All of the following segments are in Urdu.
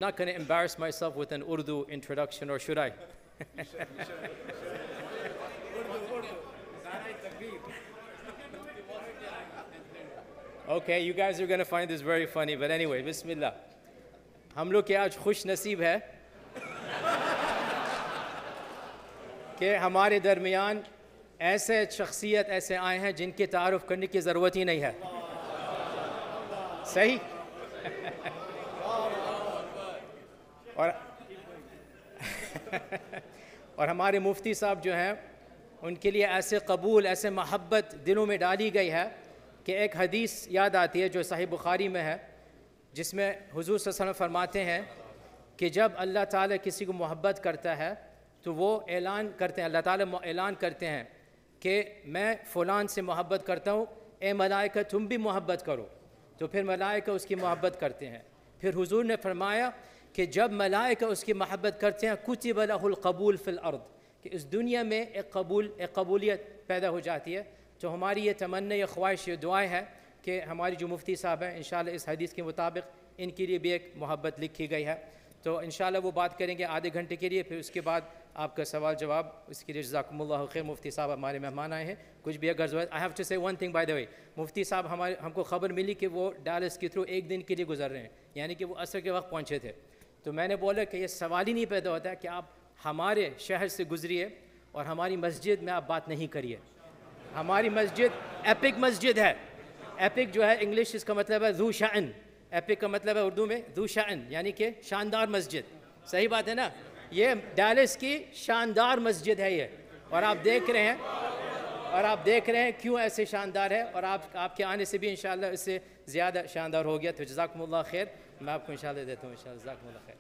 Not going to embarrass myself with an Urdu introduction, or should I? Okay, you guys are going to find this very funny, but anyway, Bismillah. ہم لوگ کے آج خوش نصیب ہے کہ ہمارے درمیان ایسے شخصیت ایسے آئے ہیں جن کے تعارف کرنے کی ضرورت ہی نہیں ہے. صحیح؟ اور ہمارے مفتی صاحب جو ہیں ان کے لیے ایسے قبول ایسے محبت دلوں میں ڈالی گئی ہے کہ ایک حدیث یاد آتی ہے جو صحیح بخاری میں ہے، جس میں حضور صلی اللہ علیہ وسلم فرماتے ہیں کہ جب اللہ تعالیٰ کسی کو محبت کرتا ہے تو وہ اعلان کرتے ہیں، اللہ تعالیٰ اعلان کرتے ہیں کہ میں فلان سے محبت کرتا ہوں، اے ملائکہ تم بھی محبت کرو. تو پھر ملائکہ اس کی محبت کرتے ہیں. پھر حضور نے فرمایا کہ جب ملائکہ اس کی محبت کرتے ہیں کتب لہ القبول فی الارض، کہ اس دنیا میں ایک قبولیت پیدا ہو جاتی ہے. تو ہماری یہ تمنا، یہ خواہش، یہ دعائیں ہے کہ ہماری جو مفتی صاحب ہیں انشاءاللہ اس حدیث کے مطابق ان کے لیے بھی ایک محبت لکھی گئی ہے. تو انشاءاللہ وہ بات کریں گے آدھے گھنٹے کے لیے، پھر اس کے بعد آپ کا سوال جواب. اس کے لیے جزاکم اللہ خیر. مفتی صاحب ہمارے مہمان آئے ہیں، کچھ بھی اگر ضرورت. آئی ہیو ٹو سے ون تھنگ بائی دا وے، مفتی صاحب ہم کو خبر ملی کہ وہ ڈالس کے تھرو ایک دن کے لیے گزر رہے ہیں، یعنی کہ وہ عصر کے وقت پہنچے تھے. تو میں نے بولا کہ یہ سوال ہی نہیں پیدا ہوتا ہے کہ آپ ہمارے شہر سے گزریے اور ہماری مسجد میں آپ بات نہیں کریے. ہماری مسجد ایپک مسجد ہے. ایپک جو ہے انگلش اس کا مطلب ہے ذو شأن. ایپک کا مطلب ہے اردو میں ذو شأن، یعنی کہ شاندار مسجد. صحیح بات ہے نا؟ یہ ڈیلس کی شاندار مسجد ہے یہ، اور آپ دیکھ رہے ہیں کیوں ایسے شاندار ہے، اور آپ کے آنے سے بھی انشاءاللہ اس سے زیادہ شاندار ہو گیا. تو جزاکم اللہ خیر. میں آپ کو انشاءاللہ دیتا ہوں انشاءاللہ. جزاکم اللہ خیر.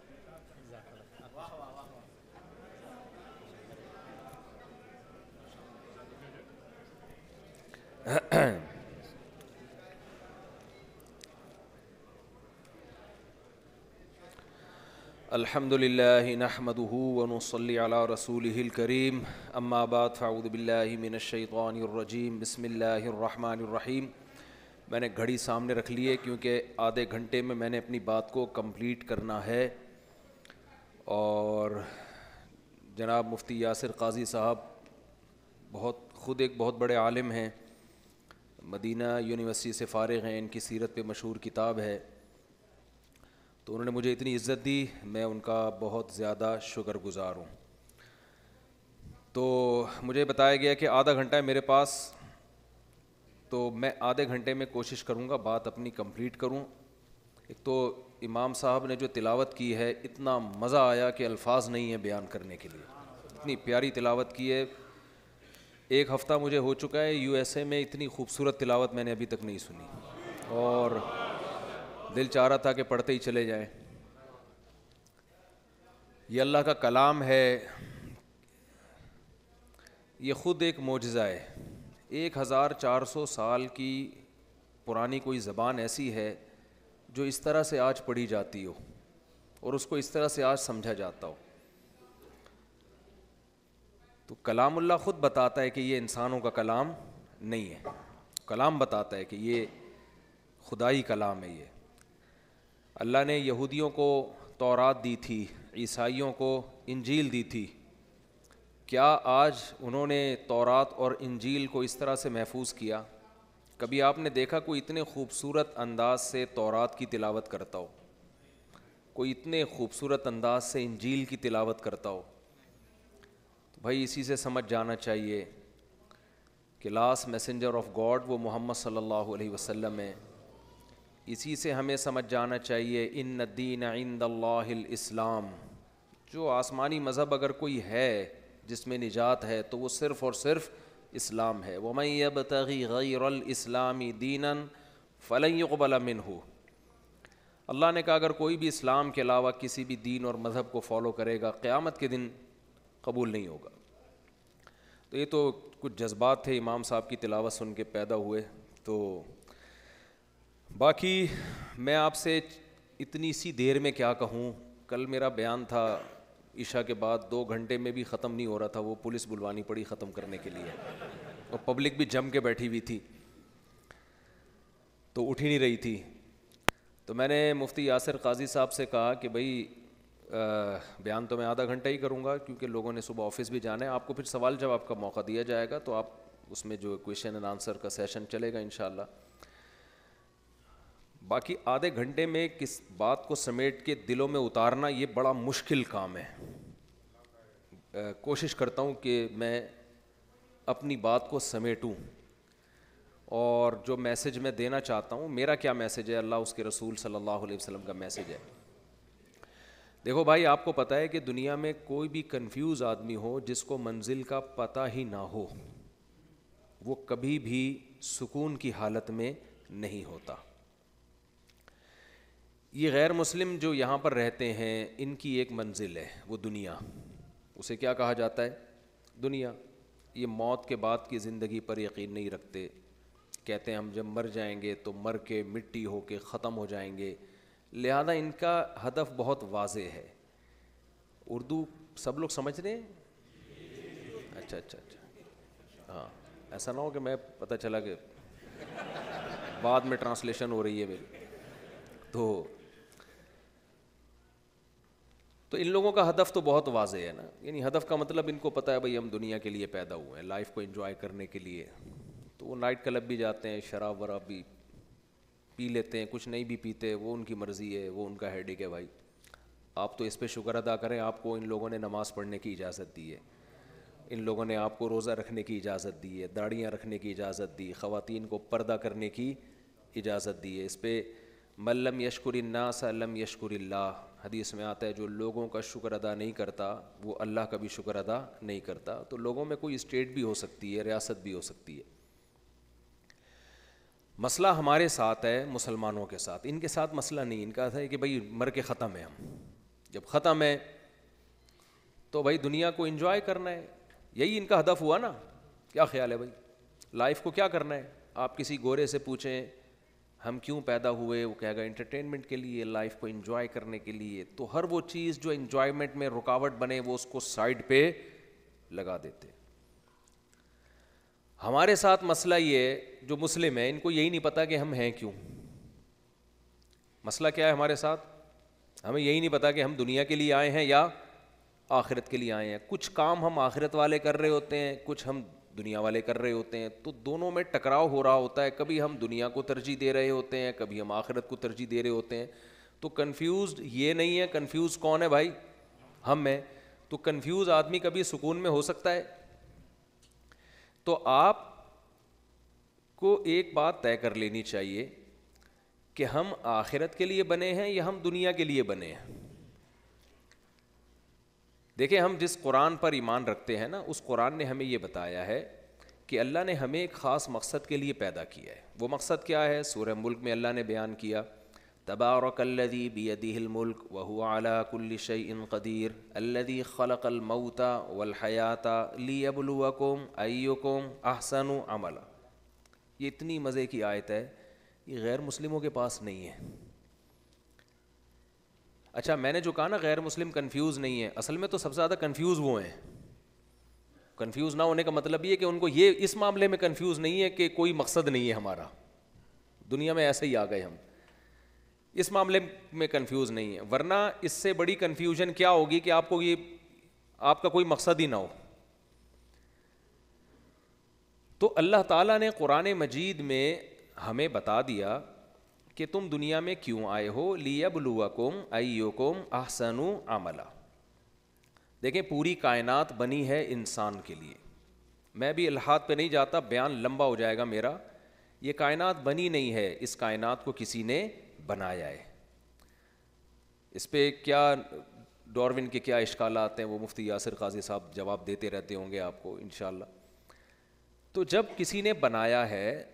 الحمد للہ نحمده ونصلي على رسوله الكريم اما بعد فاعوذ باللہ من الشیطان الرجیم بسم اللہ الرحمن الرحیم. میں نے گھڑی سامنے رکھ لی ہے کیونکہ آدھے گھنٹے میں نے اپنی بات کو کمپلیٹ کرنا ہے. اور جناب مفتی یاسر قاضی صاحب خود ایک بہت بڑے عالم ہیں، مدینہ یونیورسٹی سے فارغ ہیں، ان کی سیرت پہ مشہور کتاب ہے. تو انہوں نے مجھے اتنی عزت دی، میں ان کا بہت زیادہ شکر گزار ہوں. تو مجھے بتایا گیا کہ آدھا گھنٹہ ہے میرے پاس، تو میں آدھے گھنٹے میں کوشش کروں گا بات اپنی کمپلیٹ کروں. ایک تو امام صاحب نے جو تلاوت کی ہے اتنا مزہ آیا کہ الفاظ نہیں ہیں بیان کرنے کے لیے. اتنی پیاری تلاوت کی ہے. ایک ہفتہ مجھے ہو چکا ہے یو ایس اے میں، اتنی خوبصورت تلاوت میں نے ابھی تک نہیں سنی، اور دل چاہ رہا تھا کہ پڑھتے ہی چلے جائیں. یہ اللہ کا کلام ہے، یہ خود ایک معجزہ ہے. 1400 سال کی پرانی کوئی زبان ایسی ہے جو اس طرح سے آج پڑھی جاتی ہو اور اس کو اس طرح سے آج سمجھا جاتا ہو. تو کلام اللہ خود بتاتا ہے کہ یہ انسانوں کا کلام نہیں ہے. کلام بتاتا ہے کہ یہ خدائی کلام ہے. یہ اللہ نے یہودیوں کو تورات دی تھی، عیسائیوں کو انجیل دی تھی. کیا آج انہوں نے تورات اور انجیل کو اس طرح سے محفوظ کیا؟ کبھی آپ نے دیکھا کوئی اتنے خوبصورت انداز سے تورات کی تلاوت کرتا ہو، کوئی اتنے خوبصورت انداز سے انجیل کی تلاوت کرتا ہو؟ تو بھائی اسی سے سمجھ جانا چاہیے کہ لاسٹ میسنجر آف گاڈ وہ محمد صلی اللہ علیہ وسلم ہے. اسی سے ہمیں سمجھ جانا چاہیے ان الدین عند اللہ الاسلام. جو آسمانی مذہب اگر کوئی ہے جس میں نجات ہے تو وہ صرف اور صرف اسلام ہے. ومن یبتغی غیر الاسلام دینا فلن یقبل منہ. اللہ نے کہا اگر کوئی بھی اسلام کے علاوہ کسی بھی دین اور مذہب کو فالو کرے گا قیامت کے دن قبول نہیں ہوگا. تو یہ تو کچھ جذبات تھے امام صاحب کی تلاوت سن کے پیدا ہوئے. تو باقی میں آپ سے اتنی سی دیر میں کیا کہوں. کل میرا بیان تھا عشاء کے بعد، 2 گھنٹے میں بھی ختم نہیں ہو رہا تھا. وہ پولیس بلوانی پڑی ختم کرنے کے لیے، اور پبلک بھی جم کے بیٹھی ہوئی تھی تو اٹھ ہی نہیں رہی تھی. تو میں نے مفتی یاسر قاضی صاحب سے کہا کہ بھائی بیان تو میں آدھا گھنٹہ ہی کروں گا کیونکہ لوگوں نے صبح آفس بھی جانا ہے, آپ کو پھر سوال جواب کا موقع دیا جائے گا, تو آپ اس میں جو کویشچن اینڈ آنسر کا سیشن چلے گا انشاءاللہ. باقی آدھے گھنٹے میں کس بات کو سمیٹ کے دلوں میں اتارنا یہ بڑا مشکل کام ہے. کوشش کرتا ہوں کہ میں اپنی بات کو سمیٹوں, اور جو میسج میں دینا چاہتا ہوں, میرا کیا میسج ہے, اللہ اس کے رسول صلی اللہ علیہ وسلم کا میسج ہے. دیکھو بھائی, آپ کو پتہ ہے کہ دنیا میں کوئی بھی کنفیوز آدمی ہو جس کو منزل کا پتہ ہی نہ ہو, وہ کبھی بھی سکون کی حالت میں نہیں ہوتا. یہ غیر مسلم جو یہاں پر رہتے ہیں, ان کی ایک منزل ہے, وہ دنیا. اسے کیا کہا جاتا ہے؟ دنیا. یہ موت کے بعد کی زندگی پر یقین نہیں رکھتے, کہتے ہیں ہم جب مر جائیں گے تو مر کے مٹی ہو کے ختم ہو جائیں گے. لہذا ان کا ہدف بہت واضح ہے. اردو سب لوگ سمجھ رہے ہیں؟ اچھا, ہاں, ایسا نہ ہو کہ میں پتہ چلا کہ بعد میں ٹرانسلیشن ہو رہی ہے میری. تو ان لوگوں کا ہدف تو بہت واضح ہے نا, یعنی ہدف کا مطلب ان کو پتہ ہے بھائی ہم دنیا کے لیے پیدا ہوئے ہیں, لائف کو انجوائے کرنے کے لیے. تو وہ نائٹ کلب بھی جاتے ہیں, شراب وراب بھی پی لیتے ہیں, کچھ نہیں بھی پیتے, وہ ان کی مرضی ہے, وہ ان کا ہیڈک ہے. بھائی آپ تو اس پہ شکر ادا کریں, آپ کو ان لوگوں نے نماز پڑھنے کی اجازت دی ہے, ان لوگوں نے آپ کو روزہ رکھنے کی اجازت دی ہے, داڑھیاں رکھنے کی اجازت دی, خواتین کو پردہ کرنے کی اجازت دی ہے. اس پہ من لم یشکر الناس لم یشکر اللہ, حدیث میں آتا ہے جو لوگوں کا شکر ادا نہیں کرتا وہ اللہ کا بھی شکر ادا نہیں کرتا. تو لوگوں میں کوئی اسٹیٹ بھی ہو سکتی ہے, ریاست بھی ہو سکتی ہے. مسئلہ ہمارے ساتھ ہے, مسلمانوں کے ساتھ. ان کے ساتھ مسئلہ نہیں, ان کا ہے کہ بھائی مر کے ختم ہے, ہم جب ختم ہے تو بھائی دنیا کو انجوائے کرنا ہے. یہی ان کا ہدف ہوا نا. کیا خیال ہے بھائی, لائف کو کیا کرنا ہے؟ آپ کسی گورے سے پوچھیں ہم کیوں پیدا ہوئے, وہ کہے گا انٹرٹینمنٹ کے لیے, لائف کو انجوائے کرنے کے لیے. تو ہر وہ چیز جو انجوائمنٹ میں رکاوٹ بنے وہ اس کو سائڈ پہ لگا دیتے. ہمارے ساتھ مسئلہ یہ, جو مسلم ہیں ان کو یہی نہیں پتا کہ ہم ہیں کیوں. مسئلہ کیا ہے ہمارے ساتھ؟ ہمیں یہی نہیں پتا کہ ہم دنیا کے لیے آئے ہیں یا آخرت کے لیے آئے ہیں. کچھ کام ہم آخرت والے کر رہے ہوتے ہیں, کچھ ہم دنیا والے کر رہے ہوتے ہیں. تو دونوں میں ٹکراؤ ہو رہا ہوتا ہے. کبھی ہم دنیا کو ترجیح دے رہے ہوتے ہیں, کبھی ہم آخرت کو ترجیح دے رہے ہوتے ہیں. تو کنفیوزڈ یہ نہیں ہے, کنفیوز کون ہے بھائی؟ ہم ہیں. تو کنفیوز آدمی کبھی سکون میں ہو سکتا ہے؟ تو آپ کو ایک بات طے کر لینی چاہیے کہ ہم آخرت کے لیے بنے ہیں یا ہم دنیا کے لیے بنے ہیں. دیکھیں, ہم جس قرآن پر ایمان رکھتے ہیں نا, اس قرآن نے ہمیں یہ بتایا ہے کہ اللہ نے ہمیں ایک خاص مقصد کے لیے پیدا کیا ہے. وہ مقصد کیا ہے؟ سورہ ملک میں اللہ نے بیان کیا, تبارک الذی بیدہ الملک وہو علی کل شیء قدیر الذی خلق الموت والحیاۃ لیبلوکم ایکم احسن عملا. یہ اتنی مزے کی آیت ہے, یہ غیر مسلموں کے پاس نہیں ہے. اچھا, میں نے جو کہا نا غیر مسلم کنفیوز نہیں ہے, اصل میں تو سب سے زیادہ کنفیوز وہ ہیں. کنفیوز نہ ہونے کا مطلب یہ ہے کہ ان کو یہ اس معاملے میں کنفیوز نہیں ہے کہ کوئی مقصد نہیں ہے ہمارا, دنیا میں ایسے ہی آ گئے ہم, اس معاملے میں کنفیوز نہیں ہے. ورنہ اس سے بڑی کنفیوژن کیا ہوگی کہ آپ کو یہ آپ کا کوئی مقصد ہی نہ ہو. تو اللہ تعالیٰ نے قرآن مجید میں ہمیں بتا دیا کہ تم دنیا میں کیوں آئے ہو, لیبلوکم ایکم احسن عملا. دیکھیں, پوری کائنات بنی ہے انسان کے لیے. میں بھی الحاد پہ نہیں جاتا, بیان لمبا ہو جائے گا میرا. یہ کائنات بنی نہیں ہے, اس کائنات کو کسی نے بنایا ہے. اس پہ کیا ڈارون کے کیا اشکالات ہیں وہ مفتی یاسر قاضی صاحب جواب دیتے رہتے ہوں گے آپ کو انشاءاللہ. تو جب کسی نے بنایا ہے,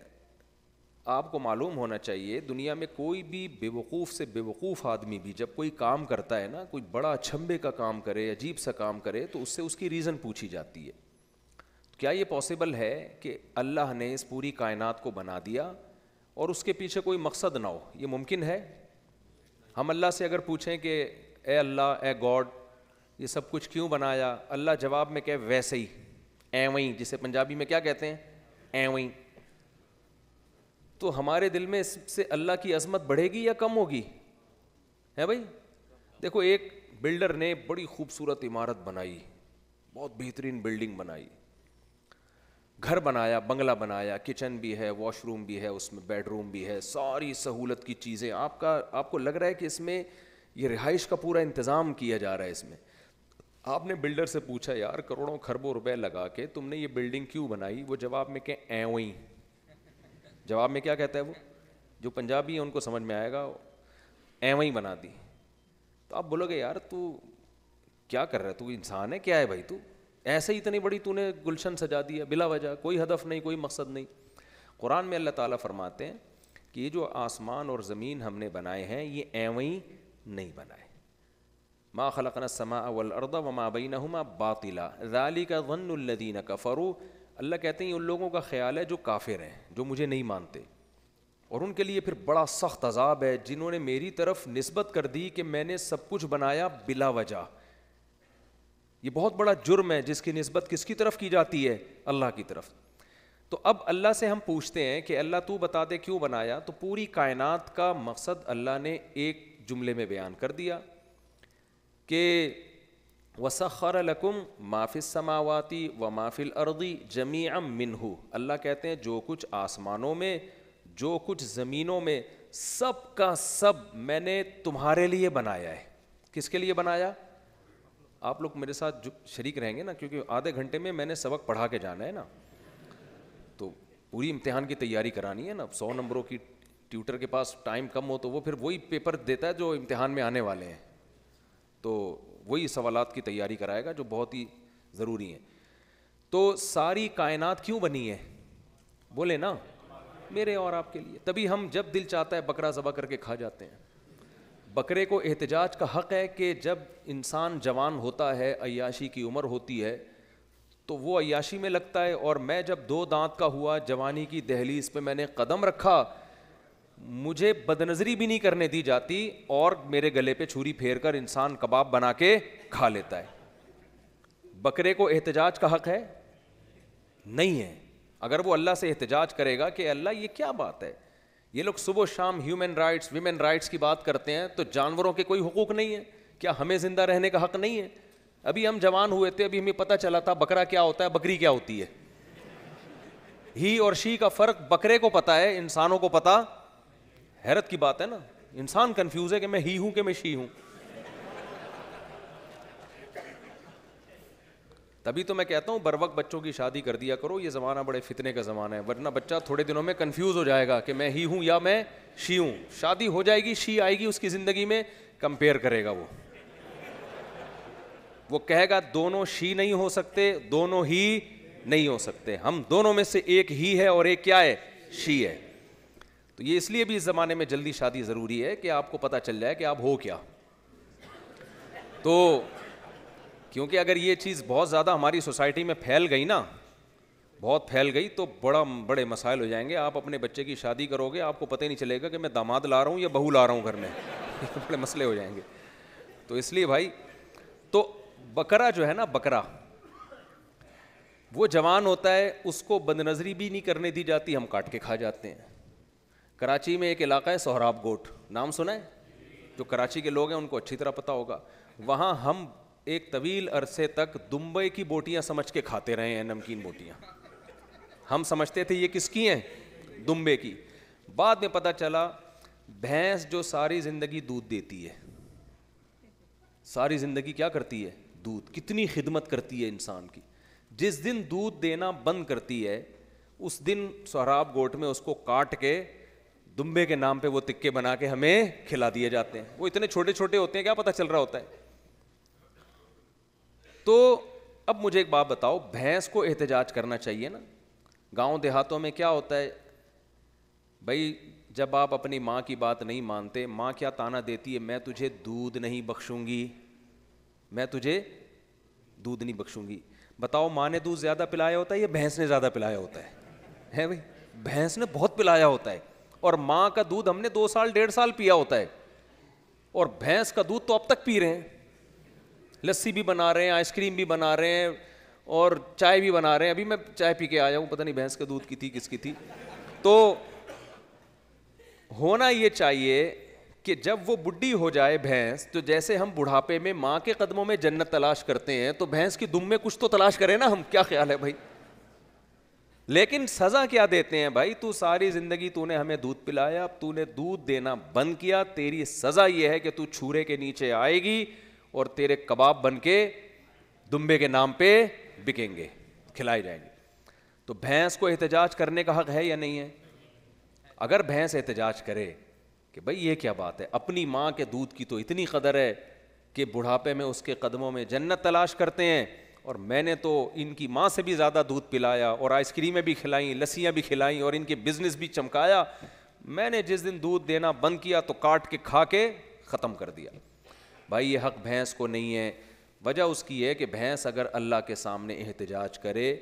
آپ کو معلوم ہونا چاہیے دنیا میں کوئی بھی بے وقوف سے بے وقوف آدمی بھی جب کوئی کام کرتا ہے نا, کوئی بڑا چھمبے کا کام کرے, عجیب سا کام کرے, تو اس سے اس کی ریزن پوچھی جاتی ہے. کیا یہ پاسبل ہے کہ اللہ نے اس پوری کائنات کو بنا دیا اور اس کے پیچھے کوئی مقصد نہ ہو؟ یہ ممکن ہے؟ ہم اللہ سے اگر پوچھیں کہ اے اللہ, اے گاڈ, یہ سب کچھ کیوں بنایا؟ اللہ جواب میں کہ ویسے ہی, ایویں, جسے پنجابی میں کیا کہتے ہیں, ایویں. تو ہمارے دل میں اس سے اللہ کی عظمت بڑھے گی یا کم ہوگی؟ ہے بھائی. دیکھو ایک بلڈر نے بڑی خوبصورت عمارت بنائی, بہت بہترین بلڈنگ بنائی, گھر بنایا, بنگلہ بنایا, کچن بھی ہے, واش روم بھی ہے, اس میں بیڈ روم بھی ہے, ساری سہولت کی چیزیں. آپ کو لگ رہا ہے کہ اس میں یہ رہائش کا پورا انتظام کیا جا رہا ہے اس میں. آپ نے بلڈر سے پوچھا یار کروڑوں خربوں روپے لگا کے تم نے یہ بلڈنگ کیوں بنائی؟ وہ جواب میں کہ ایویں. جواب میں کیا کہتا ہے وہ؟ جو پنجابی ہیں ان کو سمجھ میں آئے گا, ایویں بنا دی. تو آپ بولو گے یار تو کیا کر رہا ہے, تو انسان ہے کیا ہے بھائی, تو ایسے ہی اتنی بڑی تو نے گلشن سجا دیا بلا وجہ, کوئی ہدف نہیں, کوئی مقصد نہیں. قرآن میں اللہ تعالیٰ فرماتے ہیں کہ یہ جو آسمان اور زمین ہم نے بنائے ہیں یہ ایویں نہیں بنائے. ما خلقنا السماء والارض وما بینہما باطلا ذلک ظن الذین کفروا. اللہ کہتے ہیں ان لوگوں کا خیال ہے جو کافر ہیں, جو مجھے نہیں مانتے, اور ان کے لیے پھر بڑا سخت عذاب ہے جنہوں نے میری طرف نسبت کر دی کہ میں نے سب کچھ بنایا بلا وجہ. یہ بہت بڑا جرم ہے جس کی نسبت کس کی طرف کی جاتی ہے؟ اللہ کی طرف. تو اب اللہ سے ہم پوچھتے ہیں کہ اللہ تو بتا دے کیوں بنایا. تو پوری کائنات کا مقصد اللہ نے ایک جملے میں بیان کر دیا کہ وَسَخَّرَ لَكُمْ مَا فِي السَّمَاوَاتِ وَمَا فِي الْأَرْضِ جَمِيعًا مِّنْهُ. اللہ کہتے ہیں جو کچھ آسمانوں میں, جو کچھ زمینوں میں, سب کا سب میں نے تمہارے لیے بنایا ہے. کس کے لیے بنایا؟ آپ لوگ میرے ساتھ شریک رہیں گے نا, کیونکہ آدھے گھنٹے میں نے سبق پڑھا کے جانا ہے نا, تو پوری امتحان کی تیاری کرانی ہے نا. 100 نمبروں کی ٹیوٹر کے پاس ٹائم کم ہو تو وہ پھر وہی پیپر دیتا ہے جو امتحان میں آنے والے ہیں, تو وہی سوالات کی تیاری کرائے گا جو بہت ہی ضروری ہیں. تو ساری کائنات کیوں بنی ہے؟ بولے نا, میرے اور آپ کے لیے. تبھی ہم جب دل چاہتا ہے بکرا ذبح کر کے کھا جاتے ہیں. بکرے کو احتجاج کا حق ہے کہ جب انسان جوان ہوتا ہے, عیاشی کی عمر ہوتی ہے, تو وہ عیاشی میں لگتا ہے, اور میں جب 2 دانت کا ہوا, جوانی کی دہلیز پہ میں نے قدم رکھا, مجھے بدنظری بھی نہیں کرنے دی جاتی, اور میرے گلے پہ چھری پھیر کر انسان کباب بنا کے کھا لیتا ہے. بکرے کو احتجاج کا حق ہے؟ نہیں ہے. اگر وہ اللہ سے احتجاج کرے گا کہ اللہ یہ کیا بات ہے, یہ لوگ صبح و شام ہیومن رائٹس, ویمن رائٹس کی بات کرتے ہیں, تو جانوروں کے کوئی حقوق نہیں ہے کیا؟ ہمیں زندہ رہنے کا حق نہیں ہے؟ ابھی ہم جوان ہوئے تھے, ابھی ہمیں پتہ چلا تھا بکرا کیا ہوتا ہے, بکری کیا ہوتی ہے. ہی اور شی کا فرق بکرے کو پتا ہے, انسانوں کو پتا. حیرت کی بات ہے نا, انسان کنفیوز ہے کہ میں ہی ہوں کہ میں شی ہوں. تبھی تو میں کہتا ہوں بر وقت بچوں کی شادی کر دیا کرو, یہ زمانہ بڑے فتنے کا زمانہ ہے, ورنہ بچہ تھوڑے دنوں میں کنفیوز ہو جائے گا کہ میں ہی ہوں یا میں شی ہوں. شادی ہو جائے گی, شی آئے گی اس کی زندگی میں, کمپیئر کرے گا وہ کہے گا دونوں شی نہیں ہو سکتے, دونوں ہی نہیں ہو سکتے, ہم دونوں میں سے ایک ہی ہے اور ایک کیا ہے, شی ہے. تو یہ اس لیے بھی اس زمانے میں جلدی شادی ضروری ہے کہ آپ کو پتہ چل جائے کہ آپ ہو کیا. تو کیونکہ اگر یہ چیز بہت زیادہ ہماری سوسائٹی میں پھیل گئی نا, بہت پھیل گئی, تو بڑے مسائل ہو جائیں گے. آپ اپنے بچے کی شادی کرو گے, آپ کو پتہ ہی نہیں چلے گا کہ میں داماد لا رہا ہوں یا بہو لا رہا ہوں گھر میں. بڑے مسئلے ہو جائیں گے. تو اس لیے بھائی, تو بکرا جو ہے نا, بکرا وہ جوان ہوتا ہے, اس کو بد نظری بھی نہیں کرنے دی جاتی, ہم کاٹ کے کھا جاتے ہیں. کراچی میں ایک علاقہ ہے سہراب گوٹ, نام سنا ہے؟ جو کراچی کے لوگ ہیں ان کو اچھی طرح پتہ ہوگا. وہاں ہم ایک طویل عرصے تک دمبئی کی بوٹیاں سمجھ کے کھاتے رہے ہیں, نمکین بوٹیاں. ہم سمجھتے تھے یہ کس کی ہیں, دمبے کی. بعد میں پتہ چلا بھینس جو ساری زندگی دودھ دیتی ہے, ساری زندگی کیا کرتی ہے, دودھ. کتنی خدمت کرتی ہے انسان کی. جس دن دودھ دینا بند کرتی ہے, اس دن سہراب گوٹ میں اس کو کاٹ کے دمبے کے نام پہ وہ تکے بنا کے ہمیں کھلا دیے جاتے ہیں. وہ اتنے چھوٹے چھوٹے ہوتے ہیں, کیا پتہ چل رہا ہوتا ہے. تو اب مجھے ایک بات بتاؤ, بھینس کو احتجاج کرنا چاہیے نا. گاؤں دیہاتوں میں کیا ہوتا ہے بھائی, جب آپ اپنی ماں کی بات نہیں مانتے, ماں کیا تانا دیتی ہے, میں تجھے دودھ نہیں بخشوں گی, میں تجھے دودھ نہیں بخشوں گی. بتاؤ ماں نے دودھ زیادہ پلایا ہوتا ہے یا بھینس نے زیادہ پلایا ہوتا ہے بھائی؟ بھینس نے بہت پلایا ہوتا ہے, اور ماں کا دودھ ہم نے 2 سال 1.5 سال پیا ہوتا ہے, اور بھینس کا دودھ تو اب تک پی رہے ہیں. لسی بھی بنا رہے ہیں, آئس کریم بھی بنا رہے ہیں, اور چائے بھی بنا رہے ہیں. ابھی میں چائے پی کے آیا ہوں, پتہ نہیں بھینس کا دودھ کی تھی کس کی تھی. تو ہونا یہ چاہیے کہ جب وہ بڈھی ہو جائے بھینس، تو جیسے ہم بڑھاپے میں ماں کے قدموں میں جنت تلاش کرتے ہیں، تو بھینس کی دم میں کچھ تو تلاش کریں نا ہم. کیا خیال ہے بھائی؟ لیکن سزا کیا دیتے ہیں بھائی؟ تو ساری زندگی تو نے ہمیں دودھ پلایا، اب تو نے دودھ دینا بند کیا، تیری سزا یہ ہے کہ تو چھورے کے نیچے آئے گی اور تیرے کباب بن کے دمبے کے نام پہ بکیں گے، کھلائے جائیں گے. تو بھینس کو احتجاج کرنے کا حق ہے یا نہیں ہے؟ اگر بھینس احتجاج کرے کہ بھائی یہ کیا بات ہے، اپنی ماں کے دودھ کی تو اتنی قدر ہے کہ بڑھاپے میں اس کے قدموں میں جنت تلاش کرتے ہیں، اور میں نے تو ان کی ماں سے بھی زیادہ دودھ پلایا اور آئس کریمیں بھی کھلائیں، لسیاں بھی کھلائیں اور ان کے بزنس بھی چمکایا، میں نے جس دن دودھ دینا بند کیا تو کاٹ کے کھا کے ختم کر دیا. بھائی یہ حق بھینس کو نہیں ہے. وجہ اس کی ہے کہ بھینس اگر اللہ کے سامنے احتجاج کرے،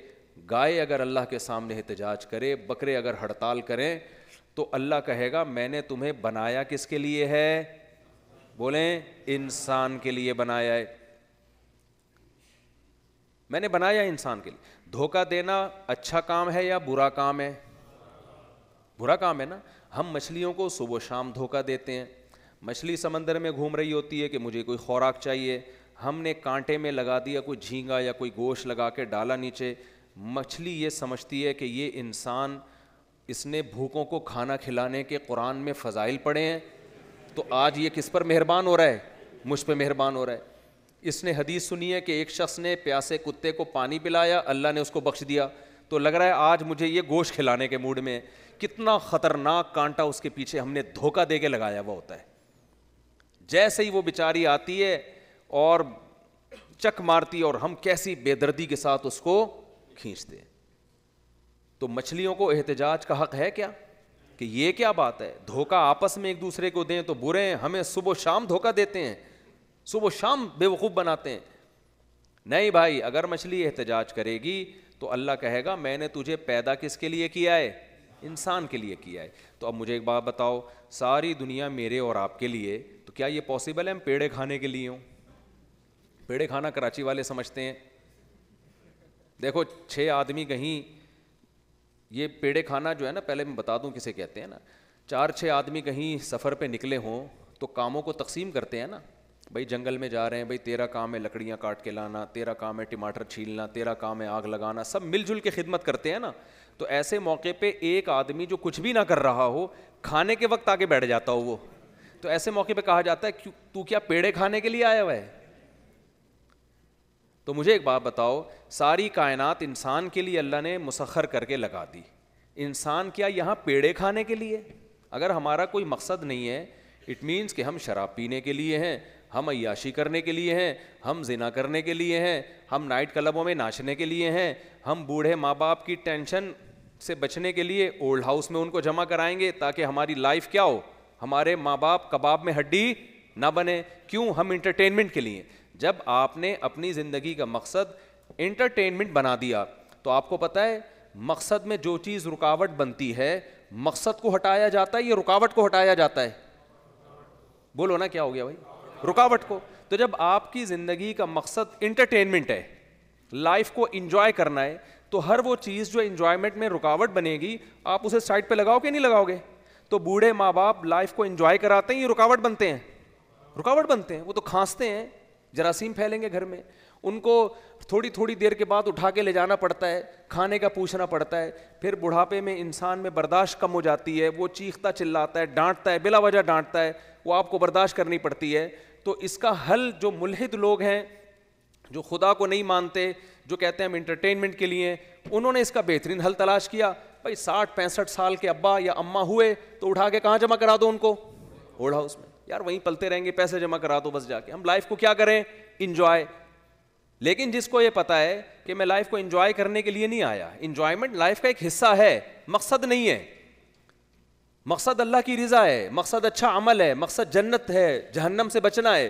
گائے اگر اللہ کے سامنے احتجاج کرے، بکرے اگر ہڑتال کریں، تو اللہ کہے گا میں نے تمہیں بنایا کس کے لیے ہے؟ بولیں، انسان کے لیے بنایا ہے. میں نے بنایا انسان کے لیے. دھوکہ دینا اچھا کام ہے یا برا کام ہے؟ برا کام ہے نا. ہم مچھلیوں کو صبح و شام دھوکہ دیتے ہیں. مچھلی سمندر میں گھوم رہی ہوتی ہے کہ مجھے کوئی خوراک چاہیے، ہم نے کانٹے میں لگا دیا کوئی جھینگا یا کوئی گوشت لگا کے ڈالا نیچے. مچھلی یہ سمجھتی ہے کہ یہ انسان، اس نے بھوکوں کو کھانا کھلانے کے قرآن میں فضائل پڑھے ہیں، تو آج یہ کس پر مہربان ہو رہا ہے؟ مجھ پہ مہربان ہو رہا ہے. اس نے حدیث سنی ہے کہ ایک شخص نے پیاسے کتے کو پانی پلایا، اللہ نے اس کو بخش دیا، تو لگ رہا ہے آج مجھے یہ گوشت کھلانے کے موڈ میں. کتنا خطرناک کانٹا اس کے پیچھے ہم نے دھوکہ دے کے لگایا ہوا ہوتا ہے. جیسے ہی وہ بیچاری آتی ہے اور چک مارتی ہے، اور ہم کیسی بے دردی کے ساتھ اس کو کھینچتے ہیں. تو مچھلیوں کو احتجاج کا حق ہے کیا کہ یہ کیا بات ہے؟ دھوکہ آپس میں ایک دوسرے کو دیں تو برے ہیں، ہمیں صبح و شام دھوکہ دیتے ہیں، صبح و شام بے وقوف بناتے ہیں. نہیں بھائی، اگر مچھلی احتجاج کرے گی تو اللہ کہے گا میں نے تجھے پیدا کس کے لیے کیا ہے؟ انسان کے لیے کیا ہے. تو اب مجھے ایک بات بتاؤ، ساری دنیا میرے اور آپ کے لیے، تو کیا یہ پاسبل ہے ہم پیڑے کھانے کے لیے ہوں؟ پیڑے کھانا کراچی والے سمجھتے ہیں. دیکھو 6 آدمی کہیں، یہ پیڑے کھانا جو ہے نا، پہلے میں بتا دوں کسے کہتے ہیں نا. 4-6 آدمی کہیں سفر پہ نکلے ہوں تو کاموں کو تقسیم کرتے ہیں نا. بھائی جنگل میں جا رہے ہیں، بھائی تیرا کام ہے لکڑیاں کاٹ کے لانا، تیرا کام ہے ٹماٹر چھیلنا، تیرا کام ہے آگ لگانا. سب مل جل کے خدمت کرتے ہیں نا. تو ایسے موقع پہ ایک آدمی جو کچھ بھی نہ کر رہا ہو، کھانے کے وقت آگے بیٹھ جاتا ہو وہ، تو ایسے موقع پہ کہا جاتا ہے تو کیا پیڑے کھانے کے لیے آیا ہوا ہے؟ تو مجھے ایک بات بتاؤ، ساری کائنات انسان کے لیے اللہ نے مسخر کر کے لگا دی، انسان کیا یہاں پیڑے کھانے کے لیے؟ اگر ہمارا کوئی مقصد نہیں ہے، اٹ مینس کہ ہم شراب پینے کے لیے ہیں، ہم عیاشی کرنے کے لیے ہیں، ہم زنا کرنے کے لیے ہیں، ہم نائٹ کلبوں میں ناچنے کے لیے ہیں، ہم بوڑھے ماں باپ کی ٹینشن سے بچنے کے لیے اولڈ ہاؤس میں ان کو جمع کرائیں گے تاکہ ہماری لائف کیا ہو، ہمارے ماں باپ کباب میں ہڈی نہ بنے. کیوں؟ ہم انٹرٹینمنٹ کے لیے. جب آپ نے اپنی زندگی کا مقصد انٹرٹینمنٹ بنا دیا تو آپ کو پتہ ہے مقصد میں جو چیز رکاوٹ بنتی ہے، مقصد کو ہٹایا جاتا ہے یا رکاوٹ کو ہٹایا جاتا ہے؟ بولو نا کیا ہو گیا بھائی؟ رکاوٹ کو. تو جب آپ کی زندگی کا مقصد انٹرٹینمنٹ ہے، لائف کو انجوائے کرنا ہے، تو ہر وہ چیز جو انجوائمنٹ میں رکاوٹ بنے گی آپ اسے سائڈ پہ لگاؤ کہ نہیں لگاؤ گے؟ تو بوڑھے ماں باپ لائف کو انجوائے کراتے ہیں، یہ رکاوٹ بنتے ہیں؟ رکاوٹ بنتے ہیں. وہ تو کھانستے ہیں، جراثیم پھیلیں گے گھر میں، ان کو تھوڑی تھوڑی دیر کے بعد اٹھا کے لے جانا پڑتا ہے، کھانے کا پوچھنا پڑتا ہے. پھر بڑھاپے میں انسان میں برداشت کم ہو جاتی ہے، وہ چیختا چلاتا ہے، ڈانٹتا ہے، بلا وجہ ڈانٹتا ہے، وہ آپ کو برداشت کرنی پڑتی ہے. تو اس کا حل جو ملحد لوگ ہیں، جو خدا کو نہیں مانتے، جو کہتے ہیں ہم انٹرٹینمنٹ کے لیے، انہوں نے اس کا بہترین حل تلاش کیا. بھائی 60-65 سال کے ابا یا اماں ہوئے تو اٹھا کے کہاں جمع کرا دو ان کو؟ اولڈ ہاؤس میں. یار وہیں پلتے رہیں گے، پیسے جمع کرا دو بس جا کے. ہم لائف کو کیا کریں؟ انجوائے. لیکن جس کو یہ پتا ہے کہ میں لائف کو انجوائے کرنے کے لیے نہیں آیا، انجوائمنٹ لائف کا ایک حصہ ہے، مقصد نہیں ہے. مقصد اللہ کی رضا ہے، مقصد اچھا عمل ہے، مقصد جنت ہے، جہنم سے بچنا ہے.